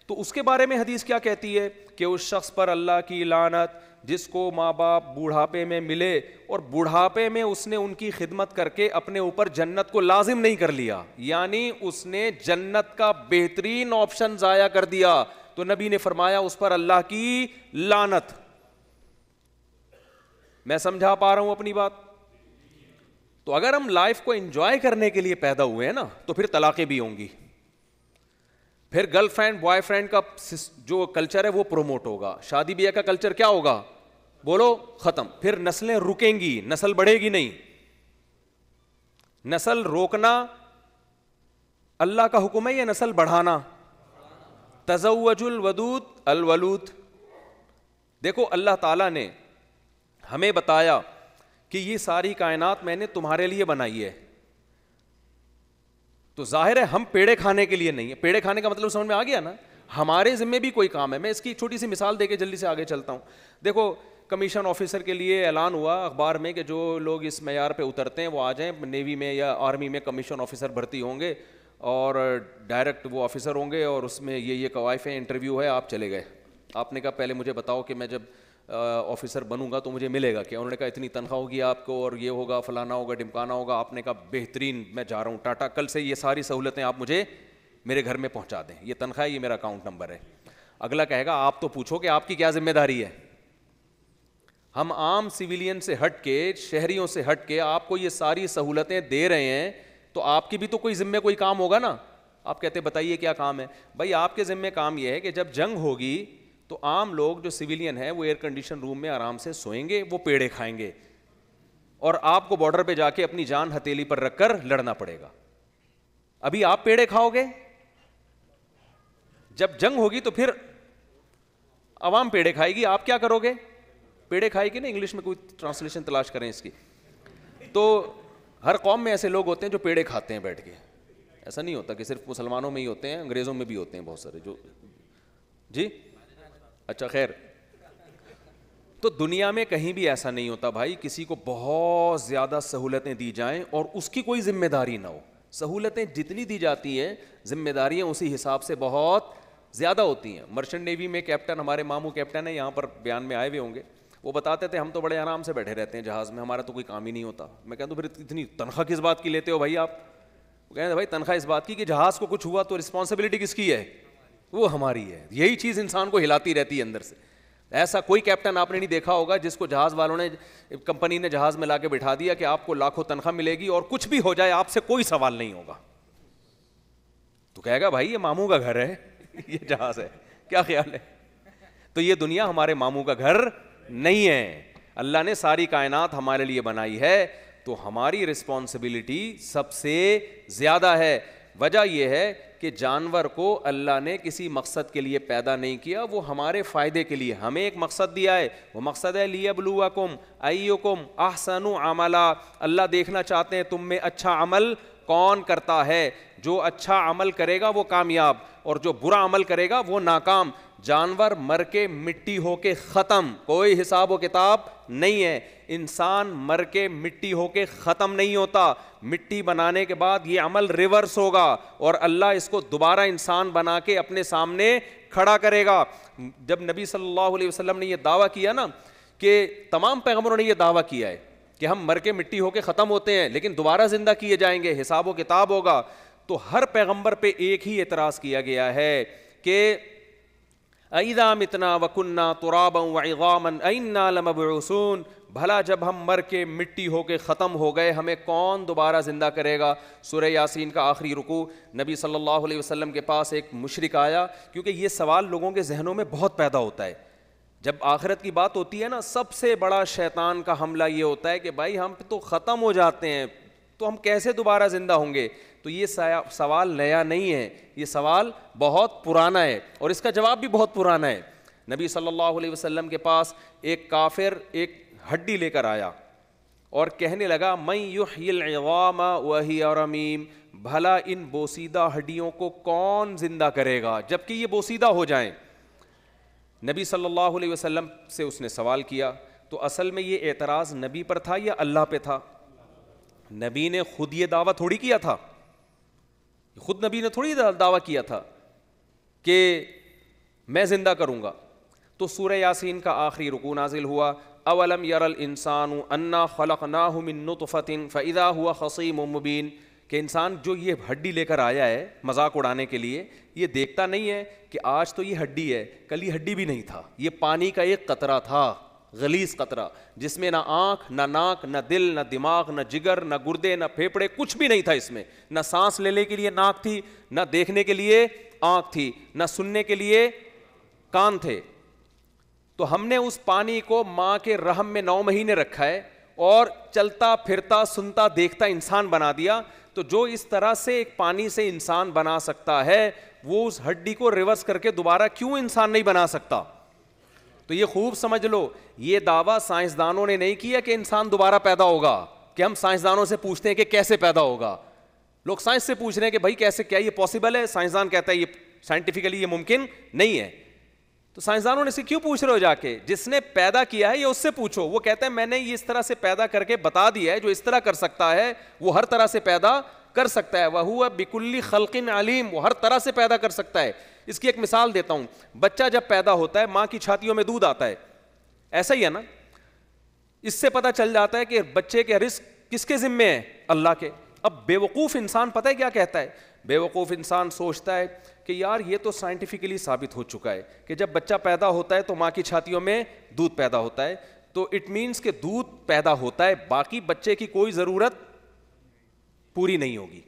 تو اس کے بارے میں حدیث کیا کہتی ہے کہ اس شخص پر اللہ کی لعنت جس کو ماں باپ بوڑھاپے میں ملے اور بوڑھاپے میں اس نے ان کی خدمت کر کے اپنے اوپر جنت کو لازم نہیں کر لیا، یعنی اس نے جنت کا بہترین آپشن ضائع کر دیا. تو نبی نے فرمایا اس پر اللہ کی لعنت. میں سمجھا پا رہا ہوں اپنی بات؟ تو اگر ہم لائف کو انجوائے کرنے کے لیے پیدا ہوئے ہیں نا تو پھر طلاقیں بھی ہوں گی, پھر گرل فرینڈ بوائے فرینڈ کا جو کلچر ہے وہ پروموٹ ہوگا, شادی بیاہ کا کلچر کیا ہوگا, بولو, ختم. پھر نسلیں رکیں گی, نسل بڑھے گی نہیں. نسل روکنا اللہ کا حکم ہے یا نسل بڑھانا؟ تزوج الودود الولود. دیکھو اللہ تعالیٰ نے ہمیں بتایا کہ یہ ساری کائنات میں نے تمہارے لیے بنائی ہے, تو ظاہر ہے ہم پیڑے کھانے کے لیے نہیں ہے. پیڑے کھانے کا مطلب سمجھ میں آ گیا نا, ہمارے ذمے بھی کوئی کام ہے. میں اس کی چھوٹی سی مثال دے کے جلدی سے آگے چلتا ہوں. دیکھو کمیشن آفیسر کے لیے اعلان ہوا اخبار میں کہ جو لوگ اس معیار پہ اترتے ہیں وہ آ جائیں, نیوی میں یا آرمی میں کمیشن آفیسر بھرتی ہوں گے اور ڈائریکٹ وہ آفیسر ہوں گے, اور اس میں یہ قوائف ہیں, انٹرویو ہے, آپ چلے گئے. آپ نے کہا پہلے مجھے بتاؤ کہ میں جب آفیسر بنوں گا تو مجھے ملے گا کیا؟ انہوں نے کہا اتنی تنخواہ ہوگی آپ کو, اور یہ ہوگا, فلانا ہوگا, ڈمکانا ہوگا. آپ نے کہا بہترین, میں جا رہا ہوں ٹاٹا, کل سے یہ ساری سہولتیں آپ مجھے میرے گھر میں پہنچا دیں, یہ تنخواہ, یہ میرا اکاؤنٹ نمبر ہے. اگلا کہے گا آپ تو پوچھو کہ آپ کی کیا ذمہ داری ہے. ہم عام سویلین سے ہٹ کے, شہریوں سے ہٹ کے آپ کو یہ ساری سہولتیں دے رہے ہیں, تو آپ کی بھی تو کوئی ذمہ کوئی کام ہوگا نا. آپ کہتے بتائیے کیا کام ہے؟ بھائی آپ کے ذمہ کام یہ ہے کہ جب جنگ ہوگی تو عام لوگ جو سویلین ہیں وہ ایئر کنڈیشن روم میں آرام سے سوئیں گے, وہ پیڑے کھائیں گے, اور آپ کو بارڈر پہ جا کے اپنی جان ہتھیلی پر رکھ کر لڑنا پڑے گا. ابھی آپ پیڑے کھاؤ گے, جب جنگ ہوگی تو پھر عوام پیڑے کھائے گی, آپ کیا کرو گے؟ پیڑے کھائے گی نا. انگلش میں کوئی ٹرانسلیشن تلاش کریں اس کی. تو ہر قوم میں ایسے لوگ ہوتے ہیں جو پیڑے کھاتے ہیں بیٹھ کے. ایسا نہیں ہوتا کہ صرف مسلمانوں میں ہی ہوتے ہیں, انگریزوں میں بھی ہوتے ہیں بہت سارے جو. جی اچھا خیر. تو دنیا میں کہیں بھی ایسا نہیں ہوتا بھائی کسی کو بہت زیادہ سہولتیں دی جائیں اور اس کی کوئی ذمہ داری نہ ہو. سہولتیں جتنی دی جاتی ہیں ذمہ داریاں اسی حساب سے بہت زیادہ ہوتی ہیں. مرچنٹ نیوی میں کیپٹن, ہمارے ماموں کیپٹن ہیں, یہاں پر بیان میں آئے ہوئے ہوں گے, وہ بتاتے تھے ہم تو بڑے آرام سے بیٹھے رہتے ہیں جہاز میں, ہمارا تو کوئی کام ہی نہیں ہوتا. میں کہتا ہوں پھر اتنی تنخواہ کس بات کی لیتے ہو بھائی آپ؟ وہ کہتے ہیں بھائی تنخواہ اس بات کی کہ جہاز کو کچھ ہوا تو رسپانسبلٹی کس کی ہے؟ وہ ہماری ہے. یہی چیز انسان کو ہلاتی رہتی ہے اندر سے. ایسا کوئی کیپٹن آپ نے نہیں دیکھا ہوگا جس کو جہاز والوں نے, کمپنی نے جہاز میں لا کے بٹھا دیا کہ آپ کو لاکھوں تنخواہ ملے گی اور کچھ بھی ہو جائے آپ سے کوئی سوال نہیں ہوگا. تو کہے گا بھائی یہ ماموں کا گھر ہے, یہ جہاز ہے, کیا خیال ہے؟ تو یہ دنیا ہمارے ماموں کا گھر نہیں ہے. اللہ نے ساری کائنات ہمارے لیے بنائی ہے, تو ہماری رسپانسبلٹی سب سے زیادہ ہے. وجہ یہ ہے کہ جانور کو اللہ نے کسی مقصد کے لیے پیدا نہیں کیا, وہ ہمارے فائدے کے لیے ہمیں ایک مقصد دیا ہے. وہ مقصد ہے لیبلوکم ایکم احسن عملا. اللہ دیکھنا چاہتے ہیں تم میں اچھا عمل کون کرتا ہے. جو اچھا عمل کرے گا وہ کامیاب, اور جو برا عمل کرے گا وہ ناکام. جانور مر کے مٹی ہو کے ختم, کوئی حساب و کتاب نہیں ہے. انسان مر کے مٹی ہو کے ختم نہیں ہوتا, مٹی بنانے کے بعد یہ عمل ریورس ہوگا اور اللہ اس کو دوبارہ انسان بنا کے اپنے سامنے کھڑا کرے گا. جب نبی صلی اللہ علیہ وسلم نے یہ دعویٰ کیا نا, کہ تمام پیغمبروں نے یہ دعویٰ کیا ہے کہ ہم مر کے مٹی ہو کے ختم ہوتے ہیں لیکن دوبارہ زندہ کیے جائیں گے, حساب و کتاب ہوگا, تو ہر پیغمبر پہ ایک ہی اعتراض کیا گیا ہے کہ اَإِذَا مِتْنَا وَكُنَّا تُرَابًا وَعِظَامًا أَإِنَّا لَمَبْعُوثُونَ. بھلا جب ہم مر کے مٹی ہو کے ختم ہو گئے ہمیں کون دوبارہ زندہ کرے گا؟ سورہ یاسین کا آخری رکوع. نبی صلی اللہ علیہ وسلم کے پاس ایک مشرک آیا, کیونکہ یہ سوال لوگوں کے ذہنوں میں بہت پیدا ہوتا ہے جب آخرت کی بات ہوتی ہے نا. سب سے بڑا شیطان کا حملہ یہ ہوتا ہے کہ بھائی ہم تو ختم ہو جاتے ہیں تو ہم کیسے دوبارہ زندہ ہوں گے؟ تو یہ سوال نیا نہیں ہے, یہ سوال بہت پرانا ہے اور اس کا جواب بھی بہت پرانا ہے. نبی صلی اللہ علیہ وسلم کے پاس ایک کافر ایک ہڈی لے کر آیا اور کہنے لگا من یحیی العظام وہی رمیم. بھلا ان بوسیدہ ہڈیوں کو کون زندہ کرے گا جبکہ یہ بوسیدہ ہو جائیں؟ نبی صلی اللہ علیہ وسلم سے اس نے سوال کیا. تو اصل میں یہ اعتراض نبی پر تھا یا اللہ پہ تھا؟ نبی نے خود یہ دعویٰ تھوڑی کیا تھا, خود نبی نے تھوڑی دعویٰ کیا تھا کہ میں زندہ کروں گا. تو سورہ یاسین کا آخری رکوع نازل ہوا. اولم یر الانسان انا خلقناہ من نطفۃ فاذا هو خصیم مبین. کہ انسان جو یہ ہڈی لے کر آیا ہے مذاق اڑانے کے لیے, یہ دیکھتا نہیں ہے کہ آج تو یہ ہڈی ہے, کل یہ ہڈی بھی نہیں تھا, یہ پانی کا ایک قطرہ تھا, غلیظ قطرہ جس میں نہ آنکھ نہ ناک نہ دل نہ دماغ نہ جگر نہ گردے نہ پھیپھڑے کچھ بھی نہیں تھا اس میں, نہ سانس لینے کے لیے ناک تھی, نہ دیکھنے کے لیے آنکھ تھی, نہ سننے کے لیے کان تھے. تو ہم نے اس پانی کو ماں کے رحم میں 9 مہینے رکھا ہے اور چلتا پھرتا سنتا دیکھتا انسان بنا دیا. تو جو اس طرح سے ایک پانی سے انسان بنا سکتا ہے وہ اس ہڈی کو ریورس کر کے دوبارہ کیوں انسان نہیں بنا سکتا؟ تو یہ خوب سمجھ لو, یہ دعویٰ سائنسدانوں نے نہیں کیا کہ انسان دوبارہ پیدا ہوگا, کہ ہم سائنسدانوں سے پوچھتے ہیں کہ کیسے پیدا ہوگا. لوگ سائنس سے پوچھ رہے ہیں کہ بھائی کیسے, کیا یہ پاسبل ہے؟ سائنسدان کہتا ہے یہ سائنٹیفکلی یہ ممکن نہیں ہے. تو سائنسدانوں نے سے کیوں پوچھ رہے ہو جا کے؟ جس نے پیدا کیا ہے یہ اس سے پوچھو. وہ کہتا ہے میں نے یہ اس طرح سے پیدا کر کے بتا دیا ہے, جو اس طرح کر سکتا ہے وہ ہر طرح سے پیدا کر سکتا ہے. وَهُوَ بِكُلِّ خَلْقٍ عَلِيمٌ, وہ ہر طرح سے پیدا کر سکتا ہے. اس کی ایک مثال دیتا ہوں. بچہ جب پیدا ہوتا ہے ماں کی چھاتیوں میں دودھ آتا ہے, ایسا ہی ہے نا. اس سے پتہ چل جاتا ہے کہ بچے کے رزق کس کے ذمے ہے؟ اللہ کے. اب بے وقوف انسان پتہ ہے کیا کہتا ہے؟ بے وقوف انسان سوچتا ہے کہ یار یہ تو سائنٹیفکلی ثابت ہو چکا ہے کہ جب بچہ پیدا ہوتا ہے تو ماں کی چھاتیوں میں دودھ پیدا ہوتا ہے, تو اٹ مینس کہ دودھ پیدا ہوتا ہے, باقی بچے کی کوئی ضرورت پوری نہیں ہوگی.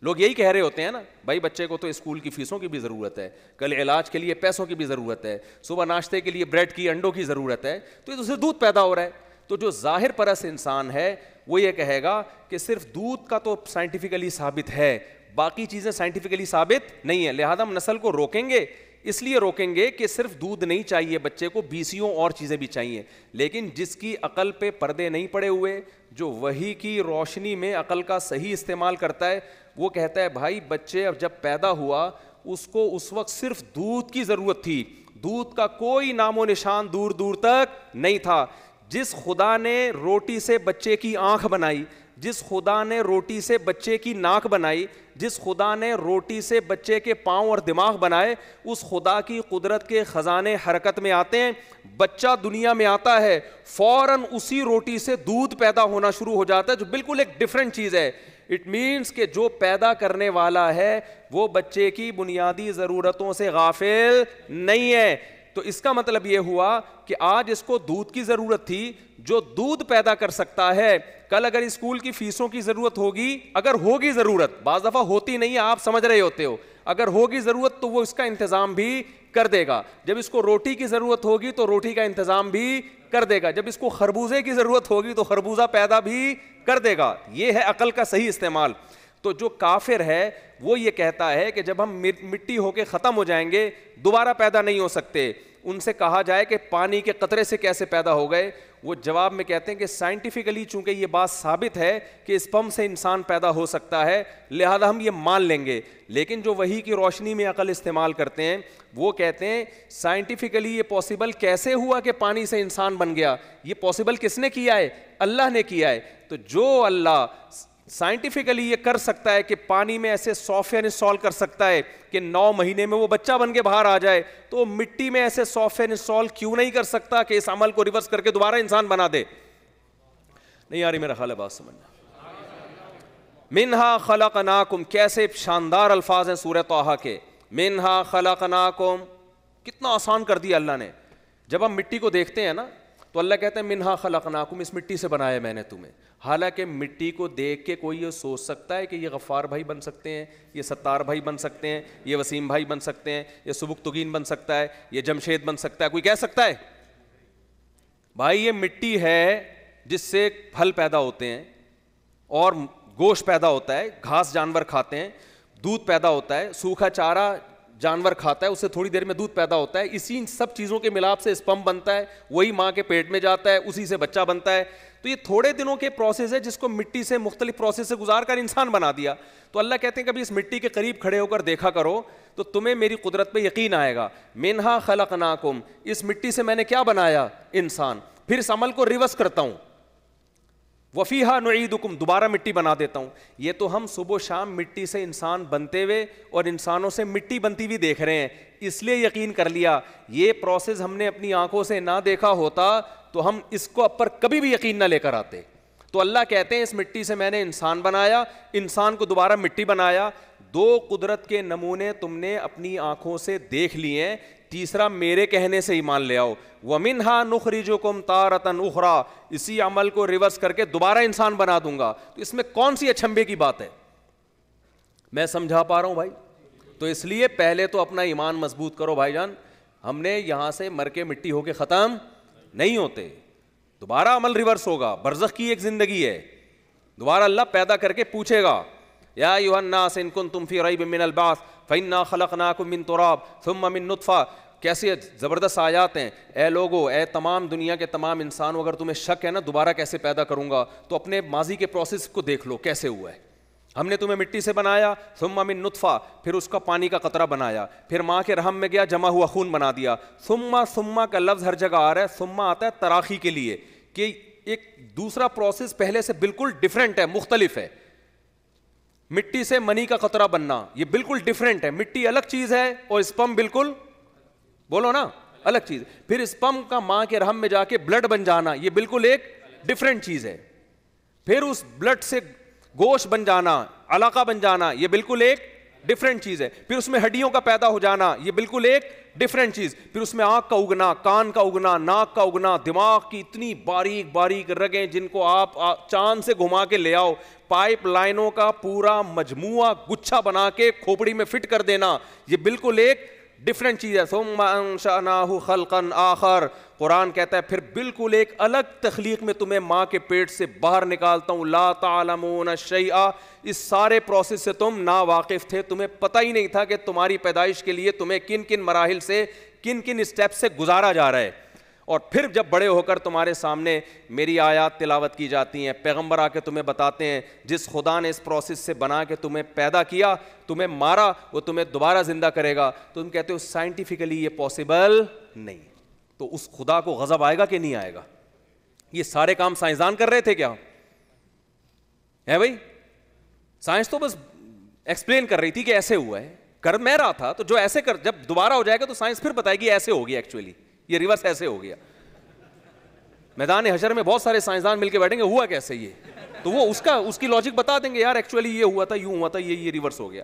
لوگ یہی کہہ رہے ہوتے ہیں نا, بھائی بچے کو تو اسکول کی فیسوں کی بھی ضرورت ہے, کل علاج کے لیے پیسوں کی بھی ضرورت ہے, صبح ناشتے کے لیے بریڈ کی انڈوں کی ضرورت ہے, تو یہ تو صرف دودھ پیدا ہو رہا ہے. تو جو ظاہر پرست انسان ہے وہ یہ کہے گا کہ صرف دودھ کا تو سائنٹیفکلی ثابت ہے, باقی چیزیں سائنٹیفکلی ثابت نہیں ہیں, لہذا ہم نسل کو روکیں گے. اس لیے روکیں گے کہ صرف دودھ نہیں چاہیے بچے کو, بیسیوں اور چیزیں بھی چاہیے. لیکن جس کی عقل پہ پردے نہیں پڑے ہوئے, جو وحی کی روشنی میں عقل کا صحیح استعمال کرتا ہے, وہ کہتا ہے بھائی بچے اب جب پیدا ہوا اس کو اس وقت صرف دودھ کی ضرورت تھی, دودھ کا کوئی نام و نشان دور دور تک نہیں تھا. جس خدا نے روٹی سے بچے کی آنکھ بنائی, جس خدا نے روٹی سے بچے کی ناک بنائی, جس خدا نے روٹی سے بچے کے پاؤں اور دماغ بنائے, اس خدا کی قدرت کے خزانے حرکت میں آتے ہیں. بچہ دنیا میں آتا ہے فوراً اسی روٹی سے دودھ پیدا ہونا شروع ہو جاتا ہے, جو بالکل ایک ڈفرینٹ چیز ہے. اٹ مینس کہ جو پیدا کرنے والا ہے وہ بچے کی بنیادی ضرورتوں سے غافل نہیں ہے. تو اس کا مطلب یہ ہوا کہ آج اس کو دودھ کی ضرورت تھی, جو دودھ پیدا کر سکتا ہے کل اگر اسکول کی فیسوں کی ضرورت ہوگی, اگر ہوگی ضرورت, بعض دفعہ ہوتی نہیں ہے آپ سمجھ رہے ہوتے ہو, اگر ہوگی ضرورت تو وہ اس کا انتظام بھی کر دے گا. جب اس کو روٹی کی ضرورت ہوگی تو روٹی کا انتظام بھی کر دے گا. جب اس کو خربوزے کی ضرورت ہوگی تو خربوزہ پیدا بھی کر دے گا. یہ ہے عقل کا صحیح استعمال. تو جو کافر ہے وہ یہ کہتا ہے کہ جب ہم مٹی ہو کے ختم ہو جائیں گے دوبارہ پیدا نہیں ہو سکتے. ان سے کہا جائے کہ پانی کے قطرے سے کیسے پیدا ہو گئے, وہ جواب میں کہتے ہیں کہ سائنٹیفکلی چونکہ یہ بات ثابت ہے کہ اسپرم سے انسان پیدا ہو سکتا ہے, لہذا ہم یہ مان لیں گے. لیکن جو وحی کی روشنی میں عقل استعمال کرتے ہیں وہ کہتے ہیں سائنٹیفکلی یہ پاسبل کیسے ہوا کہ پانی سے انسان بن گیا؟ یہ پاسبل کس نے کیا ہے؟ اللہ نے کیا ہے. تو جو اللہ سائنٹیفکلی یہ کر سکتا ہے کہ پانی میں ایسے سافٹ ویئر انسٹال کر سکتا ہے کہ 9 مہینے میں وہ بچہ بن کے باہر آ جائے, تو مٹی میں ایسے سافٹ ویئر انسٹال کیوں نہیں کر سکتا کہ اس عمل کو ریورس کر کے دوبارہ انسان بنا دے؟ نہیں آ رہی میرا خیال ہے بات سمجھنا. منہا خلقناکم, کیسے شاندار الفاظ ہیں سورہ طٰہٰ کے. منہا خلقناکم, کتنا آسان کر دیا اللہ نے. جب ہم مٹی کو دیکھتے ہیں نا تو اللہ کہتے ہیں منہا خلقناکم, اس مٹی سے بنایا میں نے تمہیں. حالانکہ مٹی کو دیکھ کے کوئی یہ سوچ سکتا ہے کہ یہ غفار بھائی بن سکتے ہیں, یہ ستار بھائی بن سکتے ہیں, یہ وسیم بھائی بن سکتے ہیں, یہ سبکتگین بن سکتا ہے, یہ جمشید بن سکتا ہے؟ کوئی کہہ سکتا ہے؟ بھائی یہ مٹی ہے جس سے پھل پیدا ہوتے ہیں اور گوشت پیدا ہوتا ہے, گھاس جانور کھاتے ہیں, دودھ پیدا ہوتا ہے, سوکھا چارہ جانور کھاتا ہے, اس سے تھوڑی دیر میں دودھ پیدا ہوتا ہے. اسی سب چیزوں کے ملاپ سے اسپرم بنتا ہے, وہی ماں کے پیٹ میں جاتا ہے, اسی سے بچہ بنتا ہے. تو یہ تھوڑے دنوں کے پروسیس ہے جس کو مٹی سے مختلف پروسیس سے گزار کر انسان بنا دیا. تو اللہ کہتے ہیں کبھی اس مٹی کے قریب کھڑے ہو کر دیکھا کرو تو تمہیں میری قدرت پہ یقین آئے گا. منہا خلقناکم, اس مٹی سے میں نے کیا بنایا؟ انسان. پھر اس عمل کو ریورس کرتا ہوں, وفیہا نعیدکم, دوبارہ مٹی بنا دیتا ہوں. یہ تو ہم صبح و شام مٹی سے انسان بنتے ہوئے اور انسانوں سے مٹی بنتی ہوئی دیکھ رہے ہیں, اس لیے یقین کر لیا. یہ پروسیس ہم نے اپنی آنکھوں سے نہ دیکھا ہوتا تو ہم اس کو پر کبھی بھی یقین نہ لے کر آتے. تو اللہ کہتے ہیں اس مٹی سے میں نے انسان بنایا, انسان کو دوبارہ مٹی بنایا. 2 قدرت کے نمونے تم نے اپنی آنکھوں سے دیکھ لیے ہیں, تیسرا میرے کہنے سے ایمان لے آؤ. وَمِنْهَا نُخْرِجُكُمْ تَارَةً أُخْرَىٰ, اسی عمل کو ریورس کر کے دوبارہ انسان بنا دوں گا. تو اس میں کون سی اچھمبے کی بات ہے؟ میں سمجھا پا رہا ہوں بھائی؟ تو اس لیے پہلے تو اپنا ایمان مضبوط کرو بھائی جان. ہم نے یہاں سے مر کے مٹی ہو کے ختم نہیں ہوتے, دوبارہ عمل ریورس ہوگا. برزخ کی ایک زندگی ہے, دوبارہ اللہ پیدا کر کے پوچھے گا, یا ایھا الناس ان کنتم فی ریب من البعث فانا خلقناکم من تراب ثم من نطفہ. کیسے زبردست آیات ہیں. اے لوگو, اے تمام دنیا کے تمام انسانوں, اگر تمہیں شک ہے نا دوبارہ کیسے پیدا کروں گا, تو اپنے ماضی کے پروسیس کو دیکھ لو کیسے ہوا ہے. ہم نے تمہیں مٹی سے بنایا, ثم من نطفہ, پھر اس کا پانی کا قطرہ بنایا, پھر ماں کے رحم میں گیا, جمع ہوا خون بنا دیا. ثم کا لفظ ہر جگہ آ رہا ہے, ثم آتا ہے تراخی کے لیے کہ ایک دوسرا پروسیس پہلے سے بالکل ڈفرینٹ ہے, مختلف ہے. مٹی سے منی کا قطرہ بننا یہ بالکل ڈفرینٹ ہے. مٹی الگ چیز ہے اور اسپم بالکل, بولو نا, الگ چیز. پھر اسپم کا ماں کے رحم میں جا کے بلڈ بن جانا یہ بالکل ایک ڈفرینٹ چیز ہے. پھر اس بلڈ سے گوشت بن جانا, علاقہ بن جانا, یہ بالکل ایک ڈفرینٹ چیز ہے. پھر اس میں ہڈیوں کا پیدا ہو جانا یہ بالکل ایک ڈفرینٹ چیز. پھر اس میں آنکھ کا اگنا, کان کا اگنا, ناک کا اگنا, دماغ کی اتنی باریک باریک رگیں جن کو آپ چاند سے گھما کے لے آؤ, پائپ لائنوں کا پورا مجموعہ گچھا بنا کے کھوپڑی میں فٹ کر دینا, یہ بالکل ایک ڈفرینٹ چیز ہے. ثم انشأناہ خلقا آخر, قرآن کہتا ہے پھر بالکل ایک الگ تخلیق میں تمہیں ماں کے پیٹ سے باہر نکالتا ہوں. لا تعلمون شیئا, اس سارے پروسیس سے تم نا واقف تھے, تمہیں پتہ ہی نہیں تھا کہ تمہاری پیدائش کے لیے تمہیں کن کن مراحل سے, کن کن اسٹیپ سے گزارا جا رہا ہے. اور پھر جب بڑے ہو کر تمہارے سامنے میری آیات تلاوت کی جاتی ہیں, پیغمبر آ کے تمہیں بتاتے ہیں جس خدا نے اس پروسیس سے بنا کے تمہیں پیدا کیا, تمہیں مارا, وہ تمہیں دوبارہ زندہ کرے گا, تو تم کہتے ہو سائنٹیفکلی یہ پاسبل نہیں. تو اس خدا کو غضب آئے گا کہ نہیں آئے گا؟ یہ سارے کام سائنسدان کر رہے تھے کیا ہے بھائی؟ سائنس تو بس ایکسپلین کر رہی تھی کہ ایسے ہوا ہے, کر میں رہا تھا. تو جو ایسے کر, جب دوبارہ ہو جائے گا تو سائنس پھر بتائے گی ایسے ہو گیا, ایکچولی یہ ریورس ایسے ہو گیا. میدان حشر میں بہت سارے سائنسدان مل کے بیٹھیں گے, ہوا کیسے یہ, تو وہ اس کی لاجک بتا دیں گے, یار ایکچولی یہ ہوا تھا, یوں ہوا تھا, یہ ریورس ہو گیا.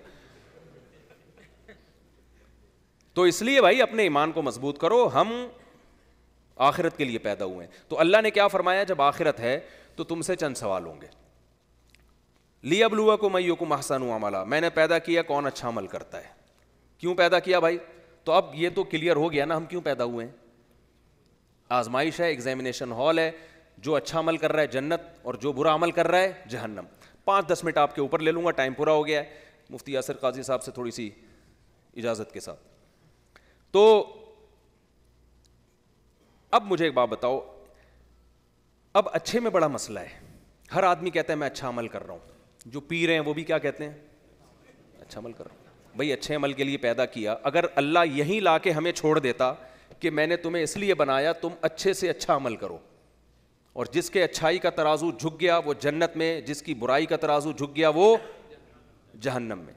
تو اس لیے بھائی اپنے ایمان کو مضبوط کرو. ہم آخرت کے لیے پیدا ہوئے ہیں. تو اللہ نے کیا فرمایا, جب آخرت ہے تو تم سے چند سوال ہوں گے. لِیَبْلُوَکُمْ أَیُّکُمْ أَحْسَنُ عَمَلًا, میں نے پیدا کیا کون اچھا عمل کرتا ہے. کیوں پیدا کیا بھائی؟ تو اب یہ تو کلیئر ہو گیا نا ہم کیوں پیدا ہوئے ہیں. آزمائش ہے, ایگزامینیشن ہال ہے. جو اچھا عمل کر رہا ہے جنت, اور جو برا عمل کر رہا ہے جہنم. 5-10 منٹ آپ کے اوپر لے لوں گا, ٹائم پورا ہو گیا ہے. مفتی یاسر قاضی صاحب سے تھوڑی سی اجازت کے ساتھ. تو اب مجھے ایک بات بتاؤ, اب اچھے میں بڑا مسئلہ ہے. ہر آدمی کہتا ہے میں اچھا عمل کر رہا ہوں, جو پی رہے ہیں وہ بھی کیا کہتے ہیں, اچھا عمل کر رہا ہوں. بھائی اچھے عمل کے لیے پیدا کیا, اگر اللہ یہیں لا کے ہمیں چھوڑ دیتا کہ میں نے تمہیں اس لیے بنایا تم اچھے سے اچھا عمل کرو, اور جس کے اچھائی کا ترازو جھک گیا وہ جنت میں, جس کی برائی کا ترازو جھک گیا وہ جہنم میں.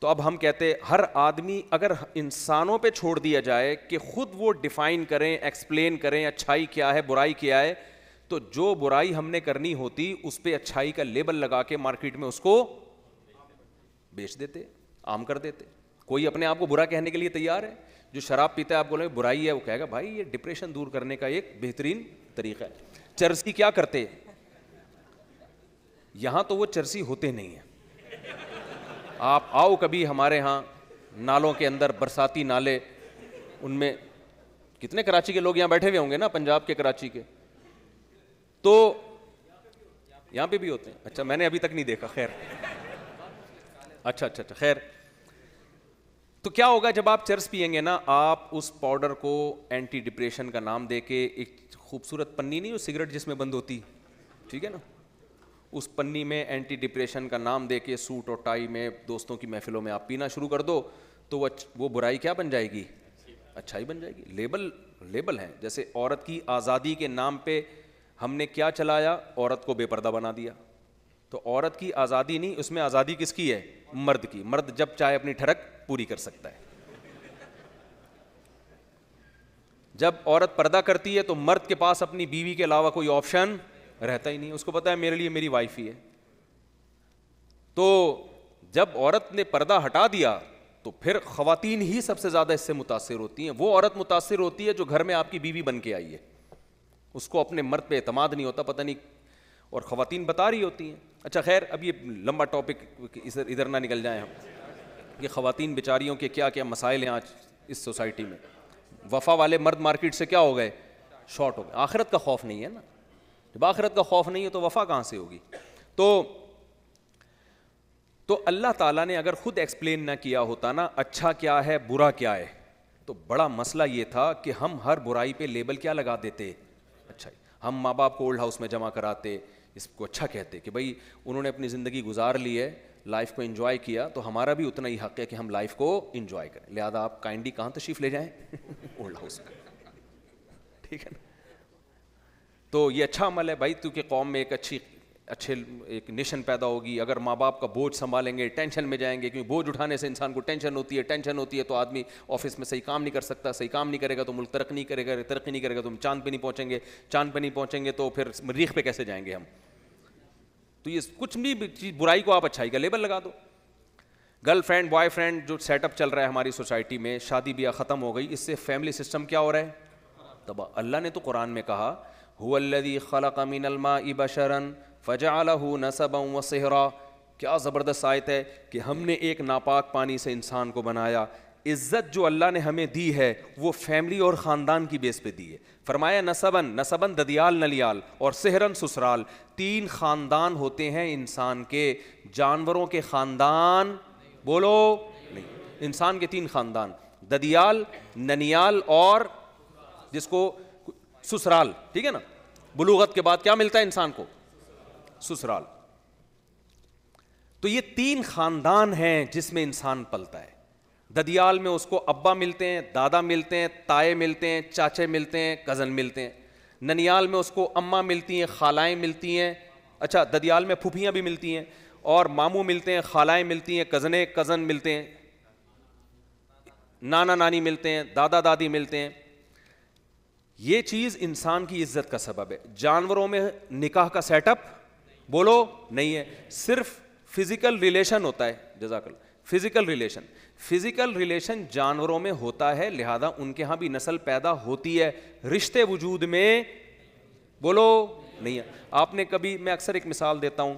تو اب ہم کہتے ہر آدمی اگر انسانوں پہ چھوڑ دیا جائے کہ خود وہ ڈیفائن کریں, ایکسپلین کریں اچھائی کیا ہے برائی کیا ہے, تو جو برائی ہم نے کرنی ہوتی اس پہ اچھائی کا لیبل لگا کے مارکیٹ میں اس کو بیچ دیتے, عام کر دیتے. کوئی اپنے آپ کو برا کہنے کے لیے تیار ہے. جو شراب پیتا ہے آپ بولیں برائی ہے, وہ کہے گا بھائی یہ ڈپریشن دور کرنے کا ایک بہترین طریقہ ہے. چرسی کیا کرتے, یہاں تو وہ چرسی ہوتے نہیں ہیں. آپ آؤ کبھی ہمارے ہاں نالوں کے اندر, برساتی نالے, ان میں کتنے کراچی کے لوگ یہاں بیٹھے ہوئے ہوں گے نا, پنجاب کے, کراچی کے, تو یہاں پہ بھی ہوتے ہیں. اچھا میں نے ابھی تک نہیں دیکھا, خیر اچھا خیر. تو کیا ہوگا جب آپ چرس پئیں گے نا, آپ اس پاؤڈر کو اینٹی ڈپریشن کا نام دے کے ایک خوبصورت پنی نہیں, وہ سگریٹ جس میں بند ہوتی, ٹھیک ہے نا, اس پنی میں اینٹی ڈپریشن کا نام دے کے سوٹ اور ٹائی میں دوستوں کی محفلوں میں آپ پینا شروع کر دو, تو وہ برائی کیا بن جائے گی, اچھائی بن جائے گی. لیبل ہے. جیسے عورت کی آزادی کے نام پہ ہم نے کیا چلایا, عورت کو بے پردہ بنا دیا. تو عورت کی آزادی نہیں, اس میں آزادی کس کی ہے, مرد کی. مرد جب چاہے اپنی ٹھڑک پوری کر سکتا ہے. جب عورت پردہ کرتی ہے تو مرد کے پاس اپنی بیوی کے علاوہ کوئی آپشن رہتا ہی نہیں, اس کو پتا ہے میرے لیے میری وائف ہی ہے. تو جب عورت نے پردہ ہٹا دیا تو پھر خواتین ہی سب سے زیادہ اس سے متاثر ہوتی ہیں. وہ عورت متاثر ہوتی ہے جو گھر میں آپ کی بیوی بن کے آئی ہے, اس کو اپنے مرد پہ اعتماد نہیں ہوتا, پتہ نہیں, اور خواتین بتا رہی ہوتی ہیں. اچھا خیر, اب یہ لمبا ٹاپک, ادھر نہ نکل جائیں ہم. یہ خواتین بیچاریوں کے کیا کیا مسائل ہیں آج اس سوسائٹی میں. وفا والے مرد مارکیٹ سے کیا ہو گئے, شارٹ ہو گئے. آخرت کا خوف نہیں ہے نا, جب آخرت کا خوف نہیں ہے تو وفا کہاں سے ہوگی. تو اللہ تعالیٰ نے اگر خود ایکسپلین نہ کیا ہوتا نا اچھا کیا ہے برا کیا ہے, تو بڑا مسئلہ یہ تھا کہ ہم ہر برائی پہ لیبل کیا لگا دیتے, اچھا. ہم ماں باپ کو اولڈ ہاؤس میں جمع کراتے, اس کو اچھا کہتے کہ بھائی انہوں نے اپنی زندگی گزار لی ہے, لائف کو انجوائے کیا, تو ہمارا بھی اتنا ہی حق ہے کہ ہم لائف کو انجوائے کریں, لہذا آپ کائنڈلی کہاں تشریف لے جائیں, اولڈ ہاؤس میں, ٹھیک ہے نا. تو یہ اچھا عمل ہے بھائی, کیونکہ قوم میں اچھے ایک نیشن پیدا ہوگی. اگر ماں باپ کا بوجھ سنبھالیں گے, ٹینشن میں جائیں گے, کیونکہ بوجھ اٹھانے سے انسان کو ٹینشن ہوتی ہے تو آدمی آفس میں صحیح کام نہیں کر سکتا, صحیح کام نہیں کرے گا تو ملک ترقی نہیں کرے گا, تو ہم چاند پہ نہیں پہنچیں گے تو پھر مریخ پہ کیسے جائیں گے ہم. تو یہ کچھ بھی برائی کو آپ اچھائی کا لیبل لگا دو. گرل فرینڈ بوائے فرینڈ جو سیٹ اپ چل رہا ہے ہماری سوسائٹی میں, شادی بیاہ ختم ہو گئی, اس سے فیملی سسٹم کیا ہو رہا ہے, تباہ. اللہ نے تو قرآن میں کہا هو الذی خلق من الماء بشرا فجعلہ نسبا وصہرا. کیا زبردست آیت ہے کہ ہم نے ایک ناپاک پانی سے انسان کو بنایا. عزت جو اللہ نے ہمیں دی ہے وہ فیملی اور خاندان کی بیس پہ دی ہے. فرمایا نسبن ددیال نلیال, اور سحرن سسرال. 3 خاندان ہوتے ہیں انسان کے, جانوروں کے خاندان بولو نہیں, انسان کے 3 خاندان, ددیال, ننیال اور جس کو سسرال, ٹھیک ہے نا. بلوغت کے بعد کیا ملتا ہے انسان کو, سسرال. تو یہ 3 خاندان ہیں جس میں انسان پلتا ہے. ددیال میں اس کو ابا ملتے ہیں, دادا ملتے ہیں, تائے ملتے ہیں, چاچے ملتے ہیں, کزن ملتے ہیں. ننیال میں اس کو اماں ملتی ہیں, خالائیں ملتی ہیں. اچھا, ددیال میں پھوپھیاں بھی ملتی ہیں, اور ماموں ملتے ہیں, خالائیں ملتی ہیں, کزن ملتے ہیں, نانا نانی ملتے ہیں, دادا دادی ملتے ہیں. یہ چیز انسان کی عزت کا سبب ہے. جانوروں میں نکاح کا سیٹ اپ بولو نہیں ہے, صرف فزیکل ریلیشن ہوتا ہے. جزاک اللہ. فزیکل ریلیشن جانوروں میں ہوتا ہے, لہذا ان کے ہاں بھی نسل پیدا ہوتی ہے. رشتے وجود میں بولو نہیں ہے. آپ نے کبھی, میں اکثر ایک مثال دیتا ہوں,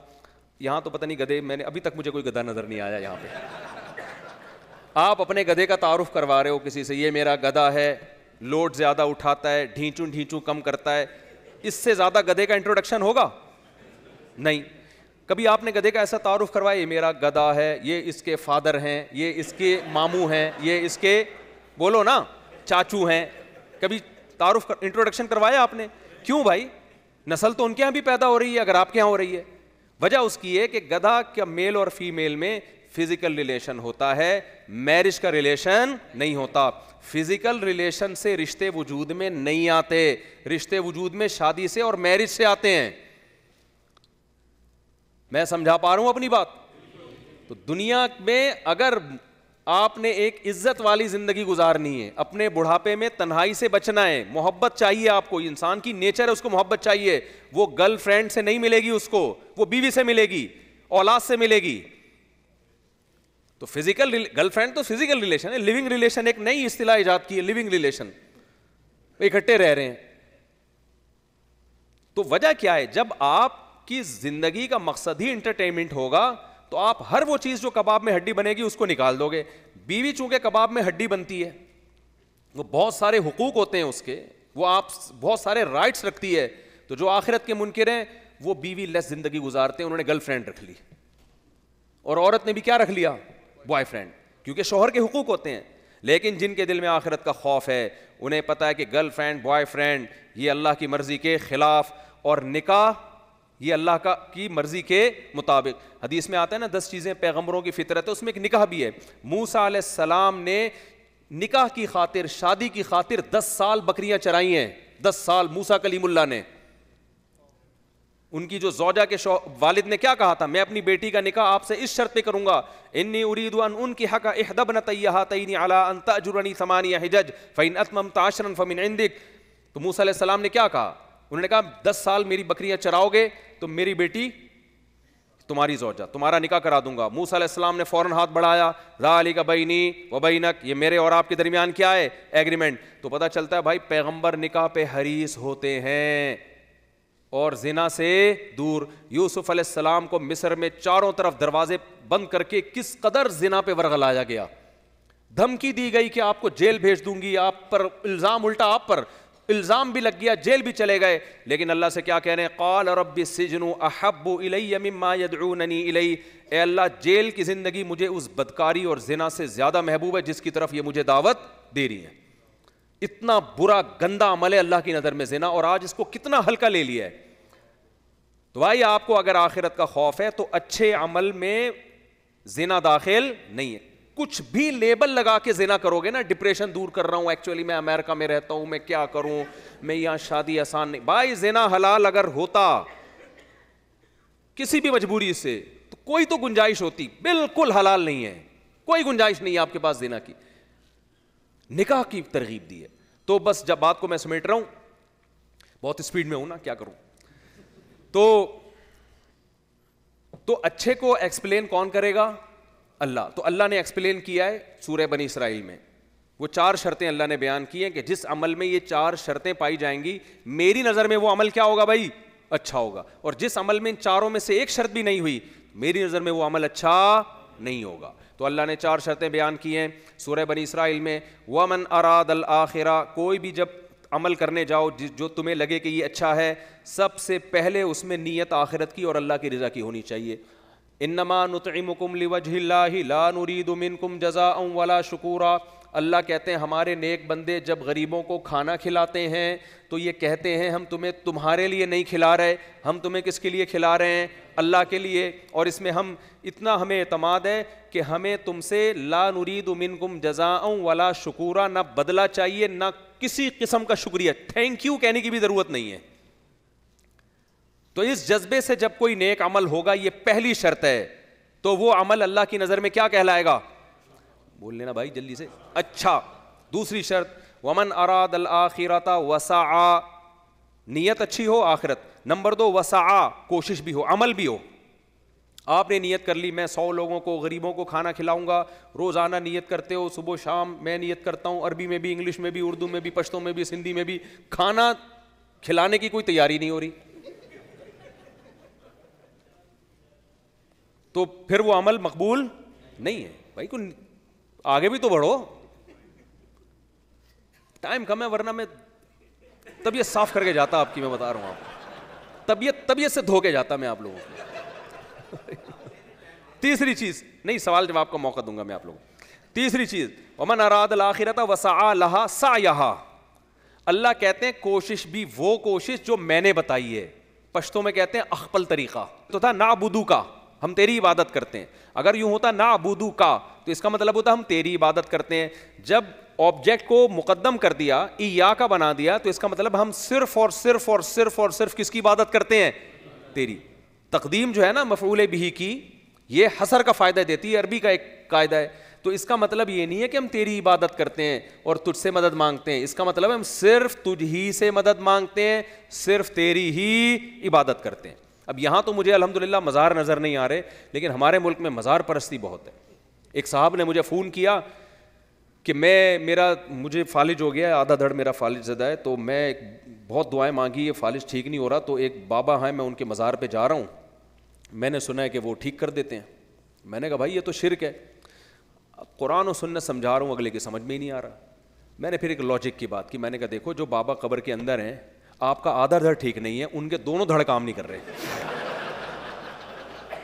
یہاں تو پتہ نہیں گدھے, میں نے ابھی تک مجھے کوئی گدھا نظر نہیں آیا یہاں پہ. آپ اپنے گدھے کا تعارف کروا رہے ہو کسی سے, یہ میرا گدھا ہے, لوڈ زیادہ اٹھاتا ہے, ڈھینچوں کم کرتا ہے, اس سے زیادہ گدھے کا انٹروڈکشن ہوگا نہیں. کبھی آپ نے گدھے کا ایسا تعارف کروایا, یہ میرا گدھا ہے, یہ اس کے فادر ہیں, یہ اس کے ماموں ہیں, یہ اس کے بولو نا چاچو ہیں, کبھی تعارف انٹروڈکشن کروایا آپ نے؟ کیوں بھائی, نسل تو ان کے یہاں بھی پیدا ہو رہی ہے اگر آپ کے یہاں ہو رہی ہے. وجہ اس کی ہے کہ گدھا کا میل اور فیمیل میں فزیکل ریلیشن ہوتا ہے, میرج کا ریلیشن نہیں ہوتا. فزیکل ریلیشن سے رشتے وجود میں نہیں آتے, رشتے وجود میں شادی سے اور میرج سے آتے ہیں. میں سمجھا پا رہا ہوں اپنی بات؟ تو دنیا میں اگر آپ نے ایک عزت والی زندگی گزارنی ہے, اپنے بڑھاپے میں تنہائی سے بچنا ہے, محبت چاہیے آپ کو, انسان کی نیچر ہے اس کو محبت چاہیے. وہ گرل فرینڈ سے نہیں ملے گی اس کو, وہ بیوی سے ملے گی, اولاد سے ملے گی. تو فزیکل گرل فرینڈ تو فزیکل ریلیشن ہے. لیونگ ریلیشن ایک نئی اصطلاح ایجاد کی ہے, لیونگ ریلیشن, اکٹھے رہ رہے ہیں. تو وجہ کیا ہے, جب آپ کی زندگی کا مقصد ہی انٹرٹینمنٹ ہوگا تو آپ ہر وہ چیز جو کباب میں ہڈی بنے گی اس کو نکال دو گے. بیوی چونکہ کباب میں ہڈی بنتی ہے, وہ بہت سارے حقوق ہوتے ہیں اس کے, وہ آپ بہت سارے رائٹس رکھتی ہے. تو جو آخرت کے منکر ہیں وہ بیوی لیس زندگی گزارتے ہیں, انہوں نے گرل فرینڈ رکھ لی, اور عورت نے بھی کیا رکھ لیا, بوائے فرینڈ, کیونکہ شوہر کے حقوق ہوتے ہیں. لیکن جن کے دل میں آخرت کا خوف ہے, انہیں پتہ ہے کہ گرل فرینڈ بوائے فرینڈ یہ اللہ کی مرضی کے خلاف, اور نکاح یہ اللہ کی مرضی کے مطابق. حدیث میں آتا ہے نا 10 چیزیں پیغمبروں کی فطرت ہے, اس میں ایک نکاح بھی ہے. موسیٰ علیہ السلام نے نکاح کی خاطر, شادی کی خاطر 10 سال بکریاں چرائی ہیں. 10 سال موسیٰ کلیم اللہ نے. ان کی جو زوجہ کے والد نے کیا کہا تھا, میں اپنی بیٹی کا نکاح آپ سے اس شرط پہ کروں گا, انی اريد ان انکحک احدی ابنتی ہاتین علی ان تأجرنی 8 حجج فإن اتممت 10 فمن عندک. تو موسیٰ علیہ السلام نے کیا کہا, انہوں نے کہا 10 سال میری بکریاں چراؤ گے تو میری بیٹی تمہاری زوجہ, تمہارا نکاح کرا دوں گا. موسیٰ علیہ السلام نے فوراً ہاتھ بڑھایا, ذالک بینی و بینک, یہ میرے اور آپ کے درمیان کیا ہے, ایگریمنٹ. تو پتہ چلتا ہے بھائی پیغمبر نکاح پہ حریص ہوتے ہیں اور زنا سے دور. یوسف علیہ السلام کو مصر میں چاروں طرف دروازے بند کر کے کس قدر زنا پہ ورغلایا گیا, دھمکی دی گئی کہ آپ کو جیل بھیج دوں گی, آپ پر الزام, الٹا آپ پر الزام بھی لگ گیا, جیل بھی چلے گئے. لیکن اللہ سے کیا کہہ رہے ہیں, قال رب السجن احب الی مما یدعوننی الی, اے اللہ جیل کی زندگی مجھے اس بدکاری اور زنا سے زیادہ محبوب ہے جس کی طرف یہ مجھے دعوت دے رہی ہے. اتنا برا گندا عمل ہے اللہ کی نظر میں زنا, اور آج اس کو کتنا ہلکا لے لیا ہے. تو بھائی آپ کو اگر آخرت کا خوف ہے تو اچھے عمل میں زنا داخل نہیں ہے. کچھ بھی لیبل لگا کے زنا کرو گے نا, ڈپریشن دور کر رہا ہوں, ایکچولی میں امریکہ میں رہتا ہوں, میں کیا کروں, میں یہاں شادی آسان نہیں. بھائی زنا حلال اگر ہوتا کسی بھی مجبوری سے تو کوئی تو گنجائش ہوتی, بالکل حلال نہیں ہے, کوئی گنجائش نہیں ہے آپ کے پاس زنا کی. نکاح کی ترغیب دی ہے. تو بس جب بات کو میں سمیٹ رہا ہوں, بہت اسپیڈ میں ہوں نا, کیا کروں. تو اچھے کو ایکسپلین کون کرے گا, اللہ. تو اللہ نے ایکسپلین کیا ہے سورہ بنی اسرائیل میں, وہ 4 شرطیں اللہ نے بیان کی ہیں کہ جس عمل میں یہ 4 شرطیں پائی جائیں گی میری نظر میں وہ عمل کیا ہوگا بھائی, اچھا ہوگا. اور جس عمل میں ان 4 میں سے ایک شرط بھی نہیں ہوئی میری نظر میں وہ عمل اچھا نہیں ہوگا. تو اللہ نے 4 شرطیں بیان کی ہیں سورہ بنی اسرائیل میں. وَمَنْ أَرَادَ الْآخِرَةَ, کوئی بھی جب عمل کرنے جاؤ جو تمہیں لگے کہ یہ اچھا ہے, سب سے پہلے اس میں نیت آخرت کی اور اللہ کی رضا کی ہونی چاہیے. انما نطعمکم لوجہ اللہ لا نرید منکم جزاء ولا شکورا. اللہ کہتے ہیں ہمارے نیک بندے جب غریبوں کو کھانا کھلاتے ہیں تو یہ کہتے ہیں ہم تمہیں تمہارے لیے نہیں کھلا رہے, ہم تمہیں کس کے لیے کھلا رہے ہیں, اللہ کے لیے. اور اس میں اتنا ہمیں اعتماد ہے کہ ہمیں تم سے لا نرید منکم جزاء ولا شکورا, نہ بدلہ چاہیے نہ کسی قسم کا شکریہ, تھینک یو کہنے کی بھی ضرورت نہیں ہے. تو اس جذبے سے جب کوئی نیک عمل ہوگا, یہ پہلی شرط ہے, تو وہ عمل اللہ کی نظر میں کیا کہلائے گا, بول لینا بھائی جلدی سے, اچھا. دوسری شرط ومن اراد الآخرۃ وسعى, نیت اچھی ہو آخرت. نمبر 2 وسعى, کوشش بھی ہو, عمل بھی ہو. آپ نے نیت کر لی میں 100 لوگوں کو غریبوں کو کھانا کھلاؤں گا, روزانہ نیت کرتے ہو, صبح شام میں نیت کرتا ہوں, عربی میں بھی, انگلش میں بھی, اردو میں بھی, پشتو میں بھی, سندھی میں بھی, کھانا کھلانے کی کوئی تیاری نہیں ہو رہی, تو پھر وہ عمل مقبول نہیں ہے. بھائی کو آگے بھی تو بڑھو, ٹائم کم ہے ورنہ میں طبیعت صاف کر کے جاتا آپ کی, میں بتا رہا ہوں آپ, طبیعت سے دھو کے جاتا میں آپ لوگوں کو. تیسری چیز, نہیں سوال جواب کا موقع دوں گا میں آپ لوگوں کو. تیسری چیز ومن اراد الآخرۃ وسعى لها سعيها, اللہ کہتے ہیں کوشش بھی وہ کوشش جو میں نے بتائی ہے. پشتوں میں کہتے ہیں اخپل طریقہ تو تھا نعبدو کا, ہم تیری عبادت کرتے ہیں. اگر یوں ہوتا نعبدو کا تو اس کا مطلب ہوتا ہم تیری عبادت کرتے ہیں. جب آبجیکٹ کو مقدم کر دیا, ایاکا بنا دیا, تو اس کا مطلب ہم صرف اور صرف اور صرف اور صرف کس کی عبادت کرتے ہیں, تیری. تقدیم جو ہے نا مفعول بہ کی, یہ حصر کا فائدہ دیتی ہے, عربی کا ایک قاعدہ ہے. تو اس کا مطلب یہ نہیں ہے کہ ہم تیری عبادت کرتے ہیں اور تجھ سے مدد مانگتے ہیں, اس کا مطلب ہم صرف تجھ ہی سے مدد مانگتے ہیں, صرف تیری ہی عبادت کرتے ہیں. اب یہاں تو مجھے الحمدللہ مزار نظر نہیں آ رہے, لیکن ہمارے ملک میں مزار پرستی بہت ہے. ایک صاحب نے مجھے فون کیا کہ مجھے فالج ہو گیا, آدھا دھڑ میرا فالج زدہ ہے, تو میں بہت دعائیں مانگی, یہ فالج ٹھیک نہیں ہو رہا, تو ایک بابا ہیں میں ان کے مزار پہ جا رہا ہوں, میں نے سنا ہے کہ وہ ٹھیک کر دیتے ہیں. میں نے کہا بھائی یہ تو شرک ہے. قرآن و سنت سمجھا رہا ہوں, اگلے کی سمجھ میں ہی نہیں آ رہا. میں نے پھر ایک لاجک کی بات کی, میں نے کہا دیکھو جو بابا قبر کے اندر ہیں, آپ کا آدھا دھڑ ٹھیک نہیں ہے, ان کے دونوں دھڑ کام نہیں کر رہے.